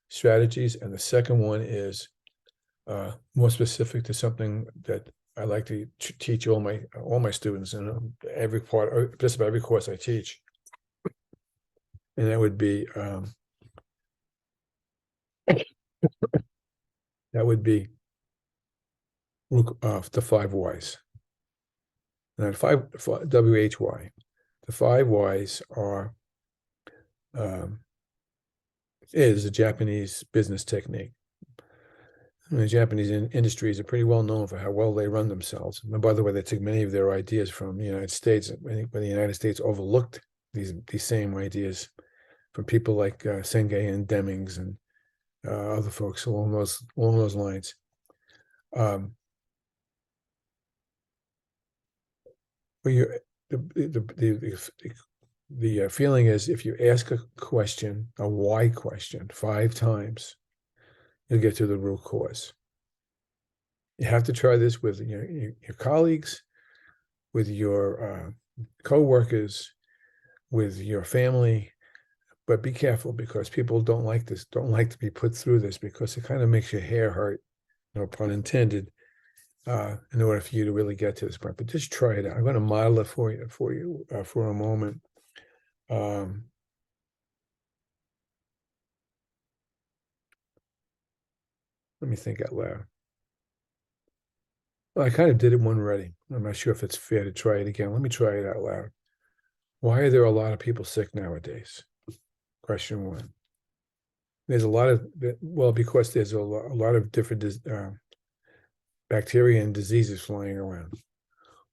strategies, and the second one is more specific to something that I like to teach all my students in just about every course I teach, and that would be the 5 whys. And WHY. The 5 whys is a Japanese business technique. And the Japanese industries are pretty well known for how well they run themselves. And by the way, they took many of their ideas from the United States, when the United States overlooked these same ideas from people like Senge and Demings and other folks along those lines. The feeling is, if you ask a why question, 5 times, you'll get to the root cause. You have to try this with your colleagues, with your co-workers, with your family, but be careful, because people don't like to be put through this, because it kind of makes your hair hurt, no pun intended, in order for you to really get to this point. But just try it out. I'm going to model it for you for a moment. Let me think out loud. Well, I kind of did it one already. I'm not sure if it's fair to try it again. Let me try it out loud. Why are there a lot of people sick nowadays? Question 1. There's a lot of, well, because there's a lot of different bacteria and diseases flying around.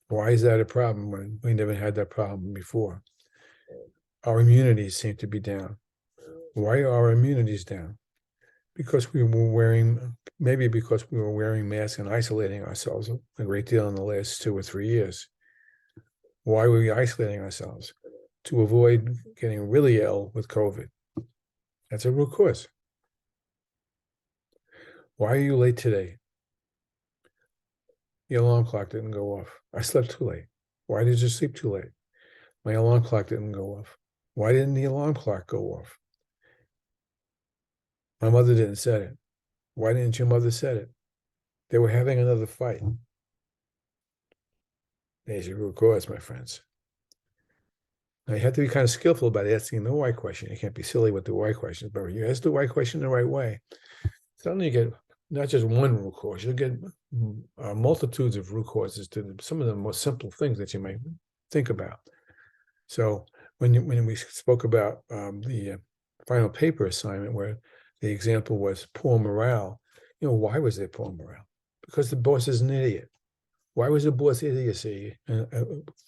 Why is that a problem when we never had that problem before? Our immunities seem to be down. Why are our immunities down? Because we were wearing masks and isolating ourselves a great deal in the last 2 or 3 years. Why were we isolating ourselves? To avoid getting really ill with COVID. That's a root cause. Why are you late today? The alarm clock didn't go off. I slept too late. Why did you sleep too late? My alarm clock didn't go off. Why didn't the alarm clock go off? My mother didn't set it. Why didn't your mother set it? They were having another fight. There's your root cause, my friends. Now, you have to be kind of skillful about asking the why question. You can't be silly with the why questions, but if you ask the why question the right way, suddenly you get not just one root cause, you'll get multitudes of root causes to some of the most simple things that you might think about. So when we spoke about the final paper assignment, where the example was poor morale, why was there poor morale? Because the boss is an idiot. Why was the boss idiocy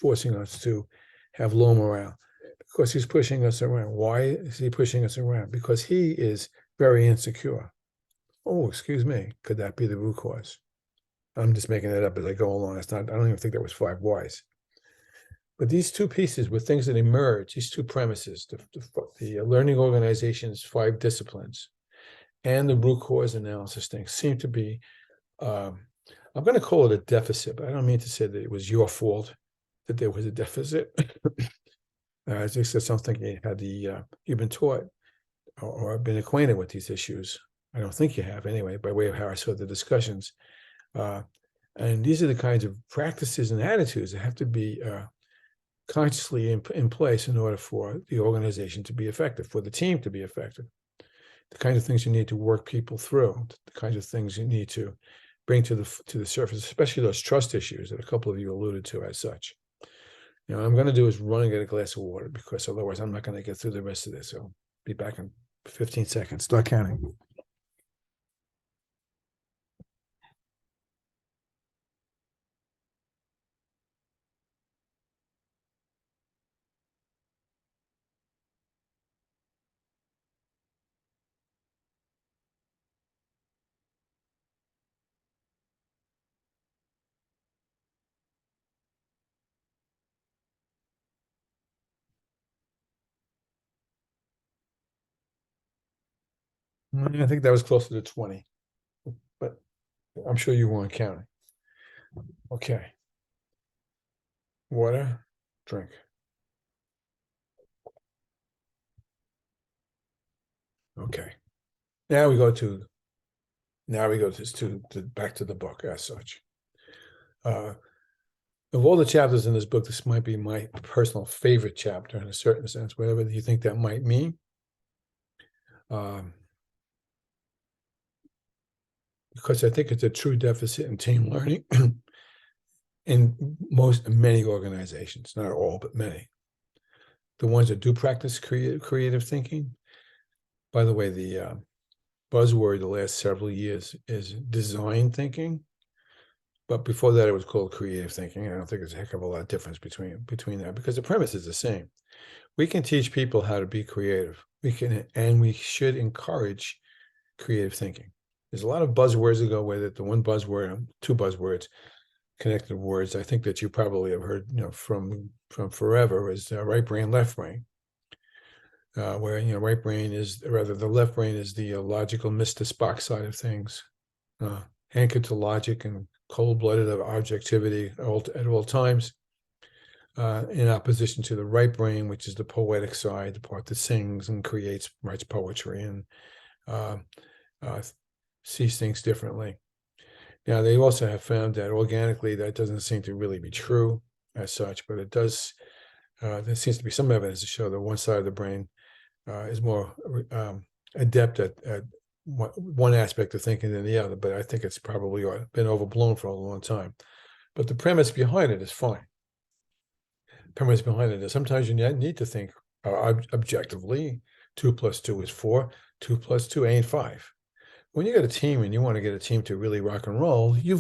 forcing us to have low morale? Because he's pushing us around. Why is he pushing us around? Because he is very insecure. Oh, excuse me. Could that be the root cause? I'm just making that up as I go along. I don't even think that was 5 whys. But these 2 pieces were things that emerge, these 2 premises, the learning organization's 5 disciplines and the root cause analysis thing seem to be, I'm going to call it a deficit, but I don't mean to say that it was your fault that there was a deficit. It's just something you've been taught or been acquainted with these issues. I don't think you have anyway, by way of how I saw the discussions. And these are the kinds of practices and attitudes that have to be consciously in place in order for the organization to be effective, for the team to be effective. The kinds of things you need to work people through, the kinds of things you need to bring to the surface, especially those trust issues that a couple of you alluded to as such. What I'm going to do is run and get a glass of water, because otherwise I'm not going to get through the rest of this. So I'll be back in 15 seconds. Start counting. I think that was closer to 20, but I'm sure you weren't counting. Okay. Water, drink. Okay. Now we go to back to the book as such. Of all the chapters in this book, this might be my personal favorite chapter in a certain sense, whatever you think that might mean. Because I think it's a true deficit in team learning in many organizations, not all, but many. The ones that do practice creative thinking. By the way, the buzzword the last several years is design thinking. But before that, it was called creative thinking. I don't think there's a heck of a lot of difference between that, because the premise is the same. We can teach people how to be creative. We should encourage creative thinking. There's a lot of buzzwords that go with it. The one buzzword, two buzzwords, connected words, I think that you probably have heard, from forever, is right brain, left brain. Where right brain is, rather, the left brain is the logical Mr. Spock side of things, anchored to logic and cold-blooded of objectivity at all times, in opposition to the right brain, which is the poetic side, the part that sings and writes poetry and sees things differently. Now, they also have found that organically that doesn't seem to really be true as such, but it does. There seems to be some evidence to show that one side of the brain is more adept at one aspect of thinking than the other, but I think it's probably been overblown for a long time. But the premise behind it is fine. The premise behind it is sometimes you need to think objectively. 2 + 2 is 4. 2 + 2 ain't 5. When you got a team and you want to get a team to really rock and roll, you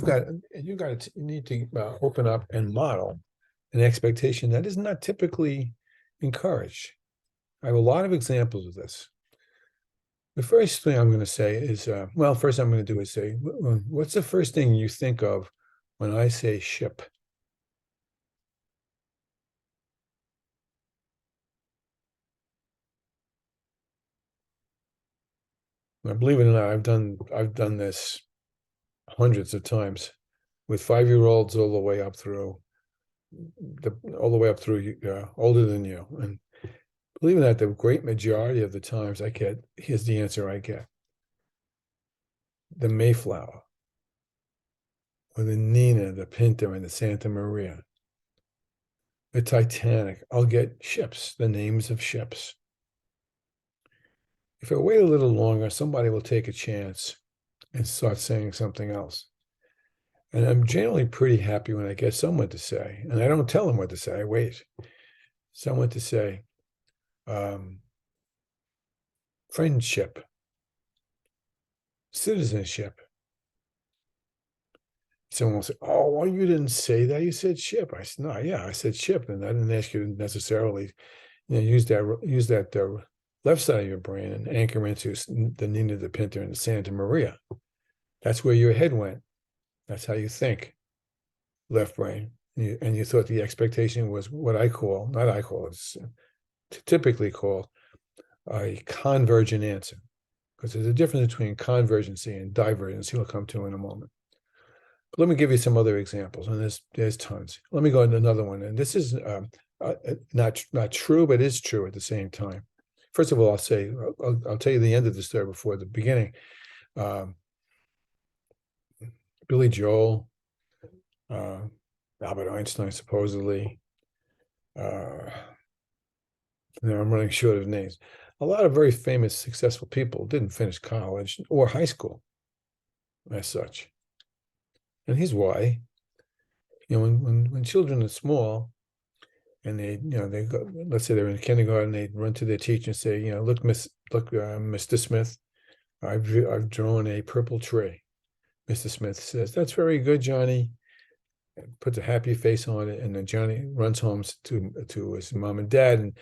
need to open up and model an expectation that is not typically encouraged. I have a lot of examples of this. The first thing I'm going to say is, first I'm going to do is say, what's the first thing you think of when I say ship? Now, believe it or not, I've done this hundreds of times with 5-year-olds all the way up through older than you. And believe it or not, the great majority of the times here's the answer I get. The Mayflower, or the Nina, the Pinta, and the Santa Maria. The Titanic. I'll get ships, the names of ships. If I wait a little longer, somebody will take a chance and start saying something else. And I'm generally pretty happy when I get someone to say, and I don't tell them what to say, I wait. Someone to say, friendship, citizenship. Someone will say, oh, well, you didn't say that. You said ship. I said, no, yeah, I said ship. And I didn't ask you to necessarily use that left side of your brain and anchor into the Nina, the Pinta, and the Santa Maria. That's where your head went. That's how you think, left brain. And you thought the expectation was what it's typically called a convergent answer. Because there's a difference between convergency and divergency we'll come to in a moment. But let me give you some other examples, and there's tons. Let me go into another one, and this is not true, but is true at the same time. first of all, I'll say, I'll tell you the end of the story before the beginning. Billy Joel, Albert Einstein, supposedly. I'm running short of names. A lot of very famous, successful people didn't finish college or high school as such. And here's why. When children are small and they go, let's say they're in kindergarten, they run to their teacher and say, look, Mr. Smith, I've drawn a purple tree. Mr. Smith says, that's very good, Johnny. And puts a happy face on it, and then Johnny runs home to his mom and dad,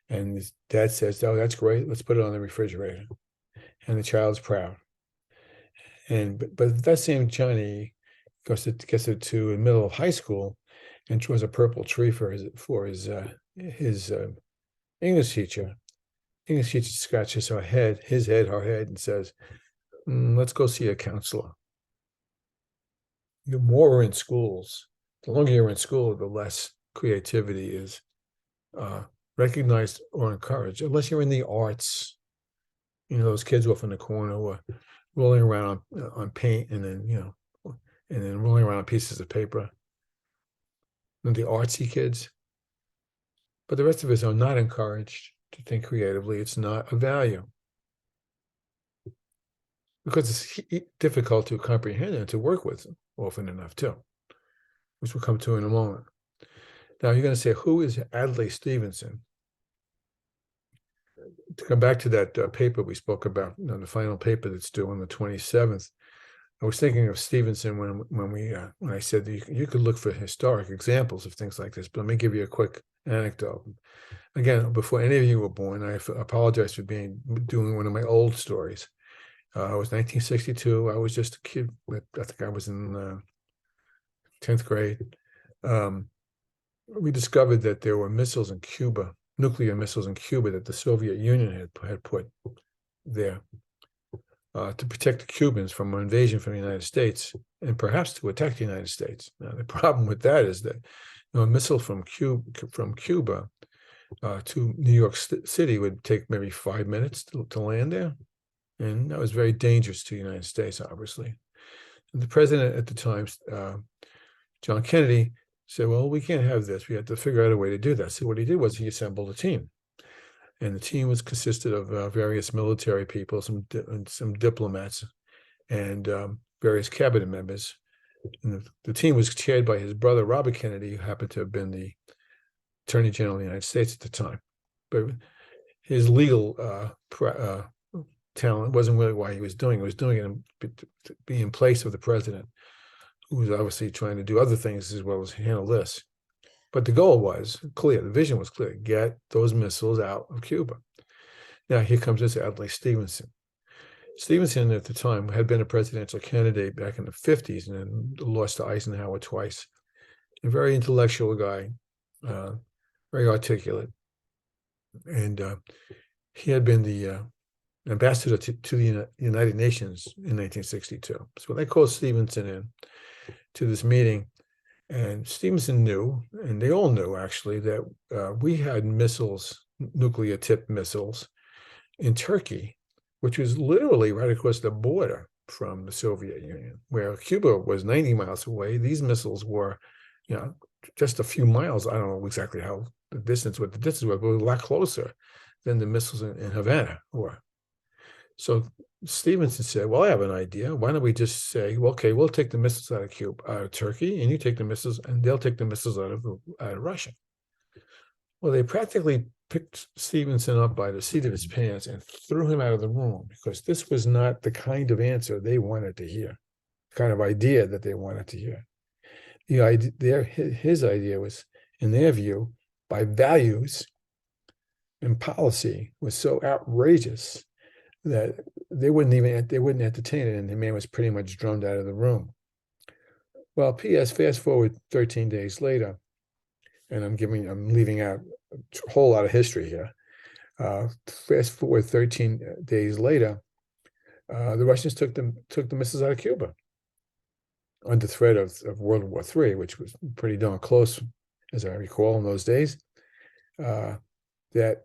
and his dad says, "Oh, that's great. Let's put it on the refrigerator." And the child's proud. But that same Johnny gets it to the middle of high school, and draws a purple tree for his English teacher. English teacher scratches her head, and says, "Let's go see a counselor." The more we're in schools, the longer you're in school, the less creativity is recognized or encouraged, unless you're in the arts. Those kids off in the corner who are rolling around on paint and then rolling around on pieces of paper. And the artsy kids. But the rest of us are not encouraged to think creatively. It's not a value. Because it's difficult to comprehend and to work with often enough too, which we'll come to in a moment. Now you're going to say, who is Adlai Stevenson? To come back to that paper we spoke about, the final paper that's due on the 27th, I was thinking of Stevenson when I said that you could look for historic examples of things like this, but let me give you a quick anecdote. Again, before any of you were born, I apologize for doing one of my old stories. It was 1962. I was just a kid. I think I was in 10th grade. We discovered that there were missiles in Cuba, nuclear missiles in Cuba that the Soviet Union had put there to protect the Cubans from an invasion from the United States and perhaps to attack the United States. Now, the problem with that is that a missile from Cuba to New York City would take maybe 5 minutes to land there. And that was very dangerous to the United States, obviously. And the president at the time, John Kennedy, said, well, we can't have this. We have to figure out a way to do that. So what he did was he assembled a team. And the team consisted of various military people, some diplomats, and various cabinet members. And the team was chaired by his brother, Robert Kennedy, who happened to have been the Attorney General of the United States at the time. But his legal talent wasn't really why he was doing it. He was doing it to be in place of the president, who was obviously trying to do other things as well as handle this. But the goal was clear. The vision was clear. Get those missiles out of Cuba. Now, here comes this Adlai Stevenson. Stevenson, at the time, had been a presidential candidate back in the 50s and then lost to Eisenhower twice. A very intellectual guy, very articulate. And he had been the ambassador to the United Nations in 1962. So they called Stevenson in to this meeting. And Stevenson knew, and they all knew actually, that we had missiles, nuclear-tipped missiles, in Turkey, which was literally right across the border from the Soviet Union, where Cuba was 90 miles away. These missiles were, just a few miles. I don't know exactly what the distance was, but it was a lot closer than the missiles in Havana were. So Stevenson said, well, I have an idea. Why don't we just say, well, okay, we'll take the missiles out of Turkey, and you take the missiles, and they'll take the missiles out of Russia. Well, they practically picked Stevenson up by the seat of his pants and threw him out of the room, because this was not the kind of answer they wanted to hear, the kind of idea that they wanted to hear. His idea was, in their view, by values and policy, was so outrageous that they wouldn't entertain it, and the man was pretty much drummed out of the room. Well, P.S. fast forward 13 days later, and I'm leaving out a whole lot of history here. Fast forward 13 days later, the Russians took the missiles out of Cuba under threat of World War III, which was pretty darn close, as I recall, in those days. That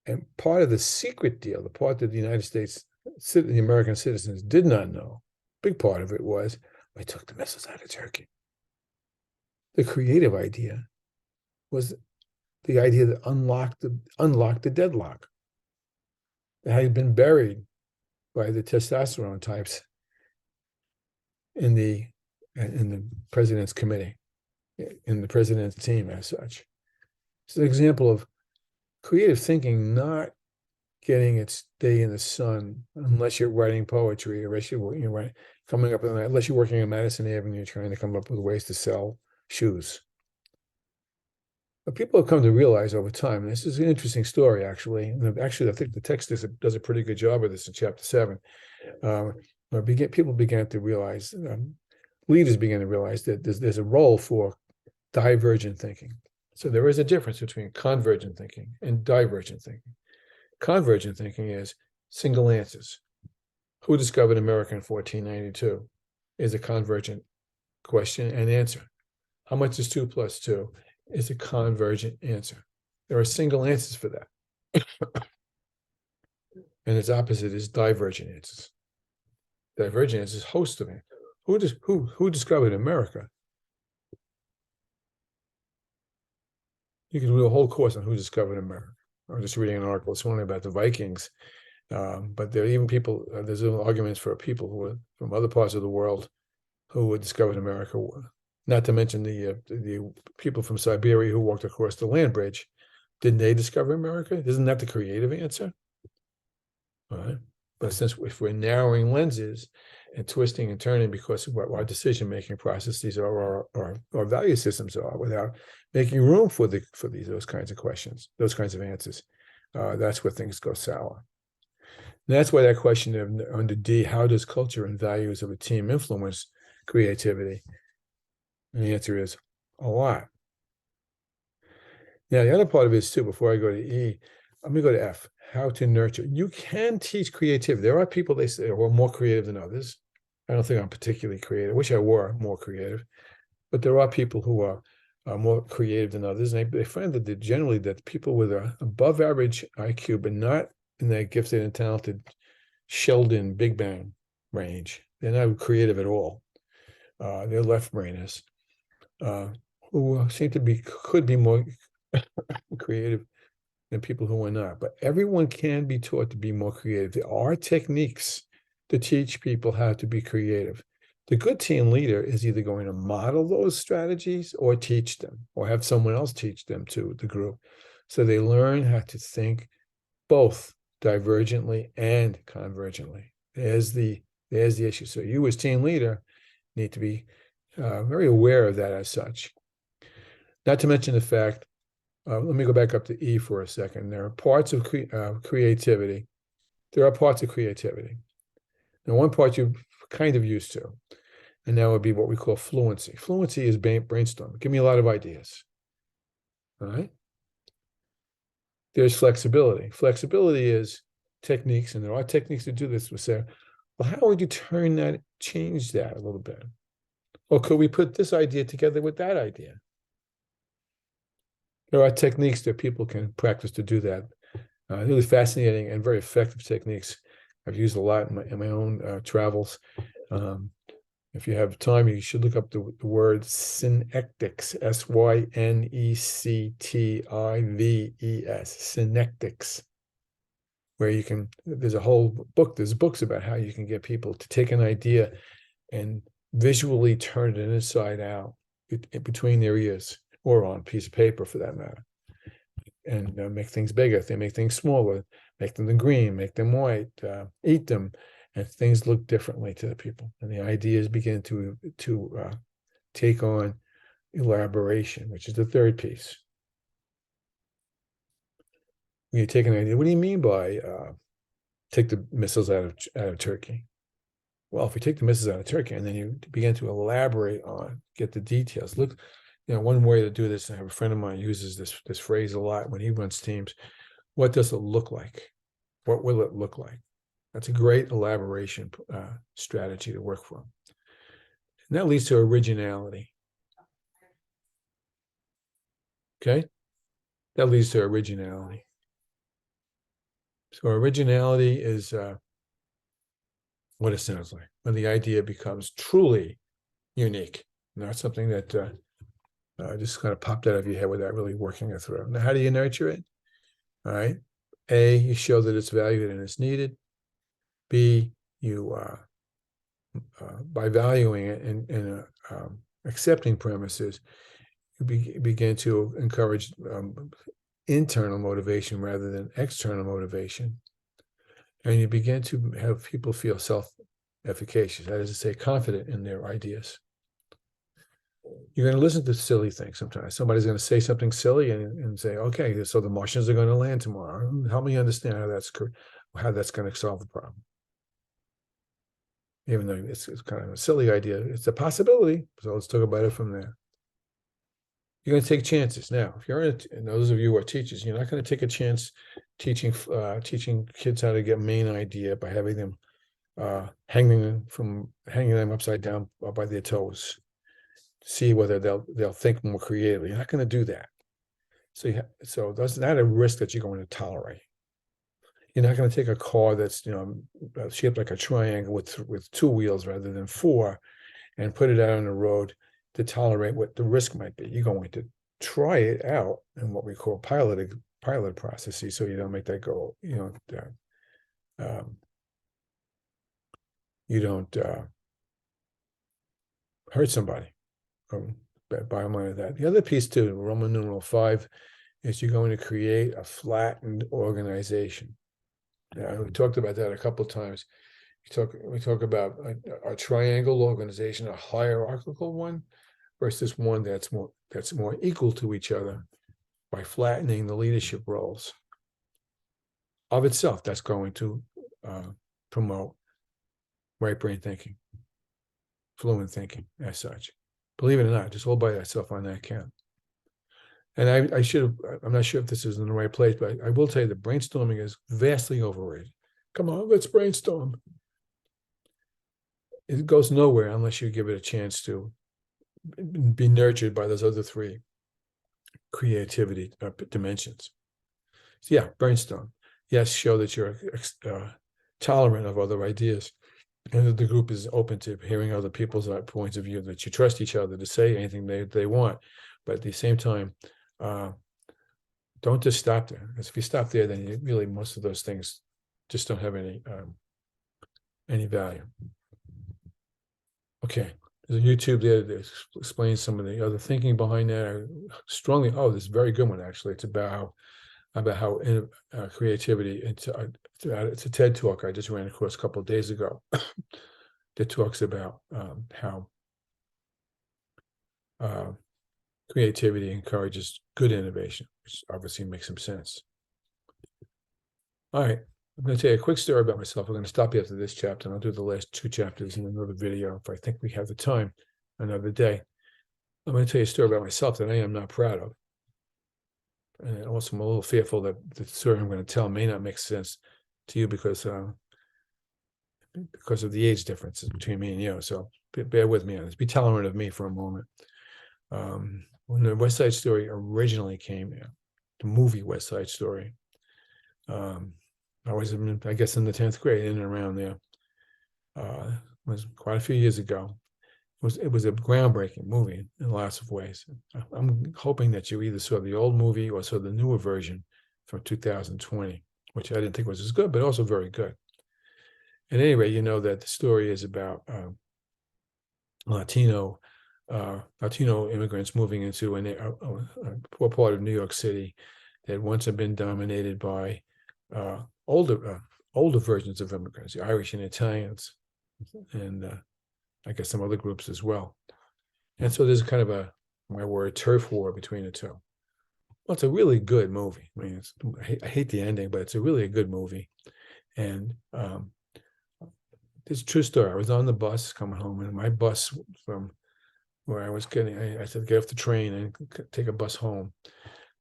And part of the secret deal, the part that the United States, the American citizens did not know, big part of it was, we took the missiles out of Turkey. The creative idea was the idea that unlocked the deadlock that had been buried by the testosterone types in the president's committee, in the president's team as such. It's an example of creative thinking not getting its day in the sun unless you're writing poetry, or unless you're coming up with, unless you're working on Madison Avenue trying to come up with ways to sell shoes. But people have come to realize over time, and this is an interesting story, actually. And actually, I think the text does a pretty good job of this in chapter 7. People began to realize, leaders began to realize that there's a role for divergent thinking. So there is a difference between convergent thinking and divergent thinking. Convergent thinking is single answers. Who discovered America in 1492 is a convergent question and answer. How much is 2 plus 2 is a convergent answer. There are single answers for that. And its opposite is divergent answers. Divergent answers, host of it. Who discovered America? You can do a whole course on who discovered America. I'm just reading an article this morning about the Vikings. But there are even people, there's arguments for people who were from other parts of the world who discovered America, not to mention the people from Siberia who walked across the land bridge. Didn't they discover America? Isn't that the creative answer? All right. But since if we're narrowing lenses and twisting and turning because of what our decision-making processes are, our value systems are, without making room for those kinds of questions, those kinds of answers, that's where things go sour. And that's why that question of under D, how does culture and values of a team influence creativity? And the answer is a lot. Now, the other part of it is too, before I go to E, let me go to F, how to nurture. You can teach creativity. There are people, they say, who are more creative than others. I don't think I'm particularly creative. I wish I were more creative. But there are people who are more creative than others. And they find that generally that people with an above average IQ, but not in that gifted and talented Sheldon Big Bang range, they're not creative at all. They're left brainers who seem to could be more creative than people who are not. But everyone can be taught to be more creative. There are techniques to teach people how to be creative. The good team leader is either going to model those strategies or teach them, or have someone else teach them to the group. So they learn how to think both divergently and convergently. There's the issue. So you as team leader need to be very aware of that as such. Not to mention the fact, let me go back up to E for a second. There are parts of creativity. There are parts of creativity. Now, one part you're kind of used to, and that would be what we call fluency. Fluency is brainstorming. Give me a lot of ideas. All right? There's flexibility. Flexibility is techniques, and there are techniques to do this. We say, well, how would you change that a little bit? Or could we put this idea together with that idea? There are techniques that people can practice to do that. Really fascinating and very effective techniques I've used a lot in my own travels. If you have time, you should look up the word synectics, synectives, synectics, where there's a whole book, there's books about how you can get people to take an idea and visually turn it inside out between their ears, or on a piece of paper for that matter, and make things bigger. If they make things smaller, make them green, make them white, eat them, and things look differently to the people. And the ideas begin to take on elaboration, which is the third piece. When you take an idea, what do you mean by take the missiles out of Turkey? Well, if you take the missiles out of Turkey and then you begin to elaborate on, get the details. Look, one way to do this, and I have a friend of mine uses this phrase a lot when he runs teams. What does it look like? What will it look like? That's a great elaboration strategy to work from. And that leads to originality. Okay? That leads to originality. So originality is what it sounds like when the idea becomes truly unique, not something that just kind of popped out of your head without really working it through. Now, how do you nurture it? All right. A, you show that it's valued and it's needed. B, you by valuing it and accepting premises, you begin to encourage internal motivation rather than external motivation. And you begin to have people feel self-efficacious, that is to say, confident in their ideas. You're going to listen to silly things sometimes. Somebody's going to say something silly and say, okay, so the Martians are going to land tomorrow. Help me understand how that's going to solve the problem. Even though it's kind of a silly idea, it's a possibility. So let's talk about it from there. You're going to take chances. Now, if you're and those of you who are teachers, you're not going to take a chance teaching kids how to get main idea by having them hanging them upside down by their toes, see whether they'll think more creatively. You're not going to do that. So that's not a risk that you're going to tolerate. You're not going to take a car that's shaped like a triangle with two wheels rather than four, and put it out on the road to tolerate what the risk might be. You're going to try it out in what we call pilot processes, so you don't make that go. You don't hurt somebody. Bottom line of that. The other piece too, Roman numeral 5, is you're going to create a flattened organization. Now, we talked about that a couple of times. We talk about a triangle organization, a hierarchical one, versus one that's more equal to each other by flattening the leadership roles. Of itself, that's going to promote right brain thinking, fluent thinking as such. Believe it or not, just all by itself on that count. And I'm not sure if this is in the right place, but I will tell you that brainstorming is vastly overrated. Come on, let's brainstorm. It goes nowhere unless you give it a chance to be nurtured by those other three creativity dimensions. So yeah, brainstorm. Yes, show that you're tolerant of other ideas, and that the group is open to hearing other people's points of view, that you trust each other to say anything they want. But at the same time, don't just stop there. Because if you stop there, then most of those things just don't have any value. Okay, there's a YouTube there that explains some of the other thinking behind that. This is a very good one actually. It's about how creativity. It's a TED talk I just ran across a couple of days ago that talks about how creativity encourages good innovation, which obviously makes some sense. All right, I'm going to tell you a quick story about myself. We're going to stop after this chapter, and I'll do the last 2 chapters in another video if I think we have the time another day. I'm going to tell you a story about myself that I am not proud of. And also I'm a little fearful that the story I'm going to tell may not make sense to you because of the age differences between me and you. So bear with me on this. Be tolerant of me for a moment. When the West Side Story originally came out, the movie West Side Story, I was, I guess, in the 10th grade, in and around there. It was quite a few years ago. It was a groundbreaking movie in lots of ways. I'm hoping that you either saw the old movie or saw the newer version from 2020, which I didn't think was as good, but also very good. At any rate, you know that the story is about Latino immigrants moving into a poor part of New York City that once had been dominated by older versions of immigrants, the Irish and Italians, and I guess some other groups as well. And so there's kind of turf war between the two. Well, it's a really good movie. I mean, I hate the ending, but it's a really good movie. And it's a true story. I was on the bus coming home, and my bus from where I was getting, I said, get off the train and take a bus home.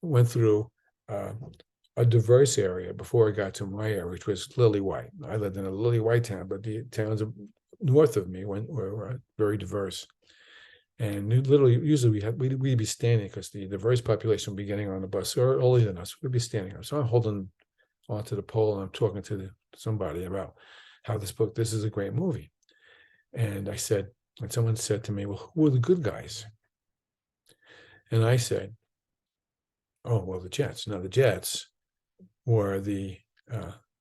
Went through a diverse area before I got to my area, which was lily white. I lived in a lily white town, but the towns north of me were very diverse. And literally, usually we'd be standing because the diverse population would be getting on the bus earlier than us. We'd be standing up. So I'm holding onto the poll, and I'm talking to somebody about how this is a great movie. And I said, and someone said to me, well, who are the good guys? And I said, oh, well, the Jets. Now, the Jets were the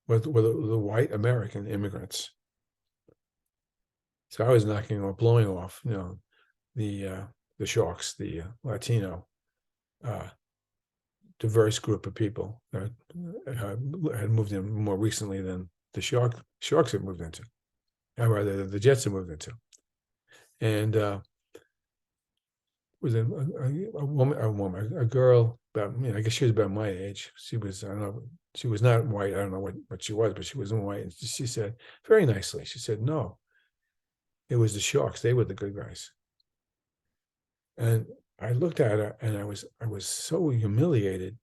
white American immigrants. So I was blowing off, the Sharks, the Latino diverse group of people that had moved in more recently than the Sharks had moved into, or rather the Jets had moved into. And was a girl about, I guess she was about my age. She was, I don't know, she was not white. I don't know what she was, but she wasn't white. And she said very nicely, she said, no, it was the Sharks. They were the good guys. And I looked at her and I was so humiliated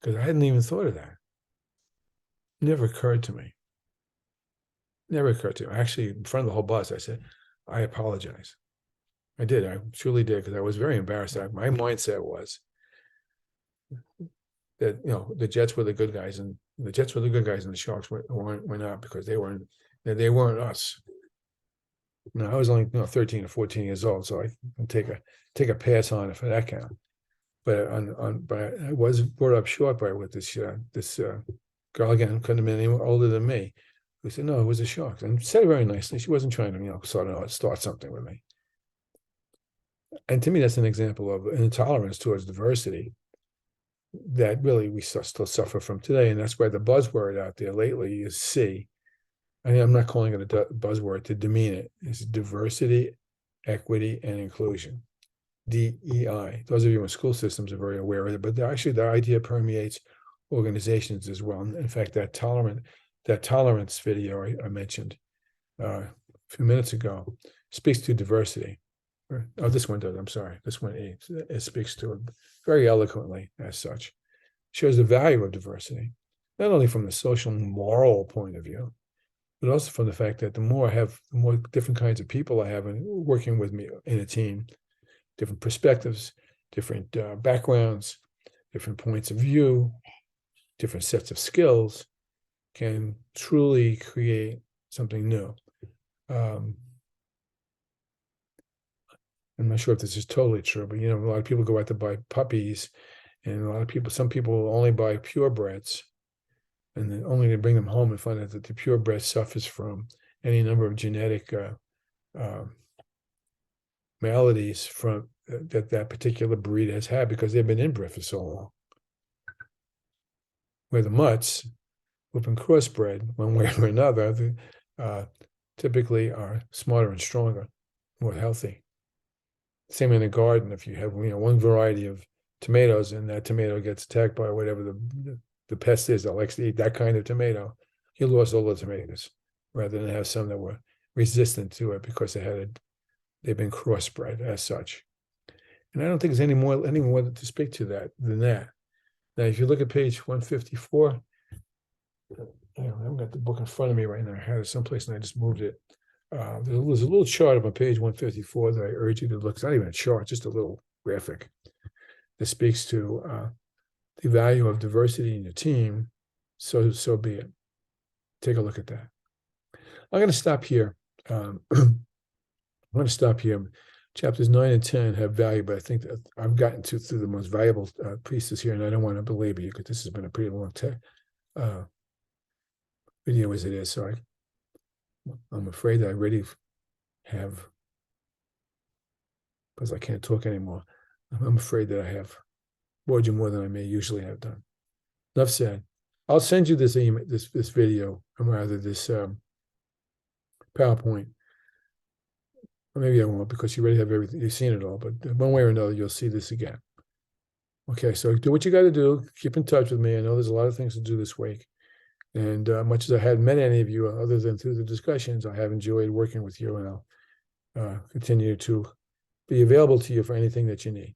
because I hadn't even thought of that. Never occurred to me. Never occurred to me. Actually, in front of the whole bus, I said, I apologize. I did. I truly did, because I was very embarrassed. My mindset was that, the Jets were the good guys, and the Jets were the good guys, and the Sharks were not, because they weren't us. I was only 13 or 14 years old, so I can take a pass on it for that count. But I was brought up short with this girl, again, couldn't have been any older than me, who said, no, it was the Sharks, and said it very nicely. She wasn't trying to start something with me. And to me, that's an example of an intolerance towards diversity that really we still suffer from today. And that's why the buzzword out there lately is C. I mean, I'm not calling it a buzzword to demean it. It's diversity, equity, and inclusion. DEI. Those of you in school systems are very aware of it, but actually the idea permeates organizations as well. In fact, that tolerance video I mentioned a few minutes ago speaks to diversity. Oh, this one does. I'm sorry. This one, it speaks to it very eloquently as such. Shows the value of diversity, not only from the social and moral point of view, but also from the fact that the more different kinds of people I have working with me in a team, different perspectives, different backgrounds, different points of view, different sets of skills, can truly create something new. I'm not sure if this is totally true, but a lot of people go out to buy puppies, and some people will only buy purebreds, and then only to bring them home and find out that the purebred suffers from any number of genetic maladies from that particular breed has had, because they've been inbred for so long. Where the mutts, who've been crossbred one way or another, typically are smarter and stronger, more healthy. Same in the garden. If you have one variety of tomatoes and that tomato gets attacked by whatever the pest is that likes to eat that kind of tomato, you lost all the tomatoes, rather than have some that were resistant to it because they've been crossbred as such. And I don't think there's any more to speak to that than that. Now, if you look at page 154, I haven't got the book in front of me right now. I had it someplace and I just moved it. There's a little chart up on page 154 that I urge you to look. It's not even a chart, just a little graphic that speaks to the value of diversity in your team. So be it. Take a look at that. I'm going to stop here. Chapters 9 and 10 have value, but I think that I've gotten through the most valuable pieces here, and I don't want to belabor you because this has been a pretty long video as it is. So I'm afraid that I already have, because I can't talk anymore, I'm afraid that I have bored you more than I may usually have done. Enough said. I'll send you this video, or rather this PowerPoint. Or maybe I won't, because you already have everything. You've seen it all, but one way or another, you'll see this again. Okay, so do what you got to do. Keep in touch with me. I know there's a lot of things to do this week. And much as I hadn't met any of you, other than through the discussions, I have enjoyed working with you, and I'll continue to be available to you for anything that you need.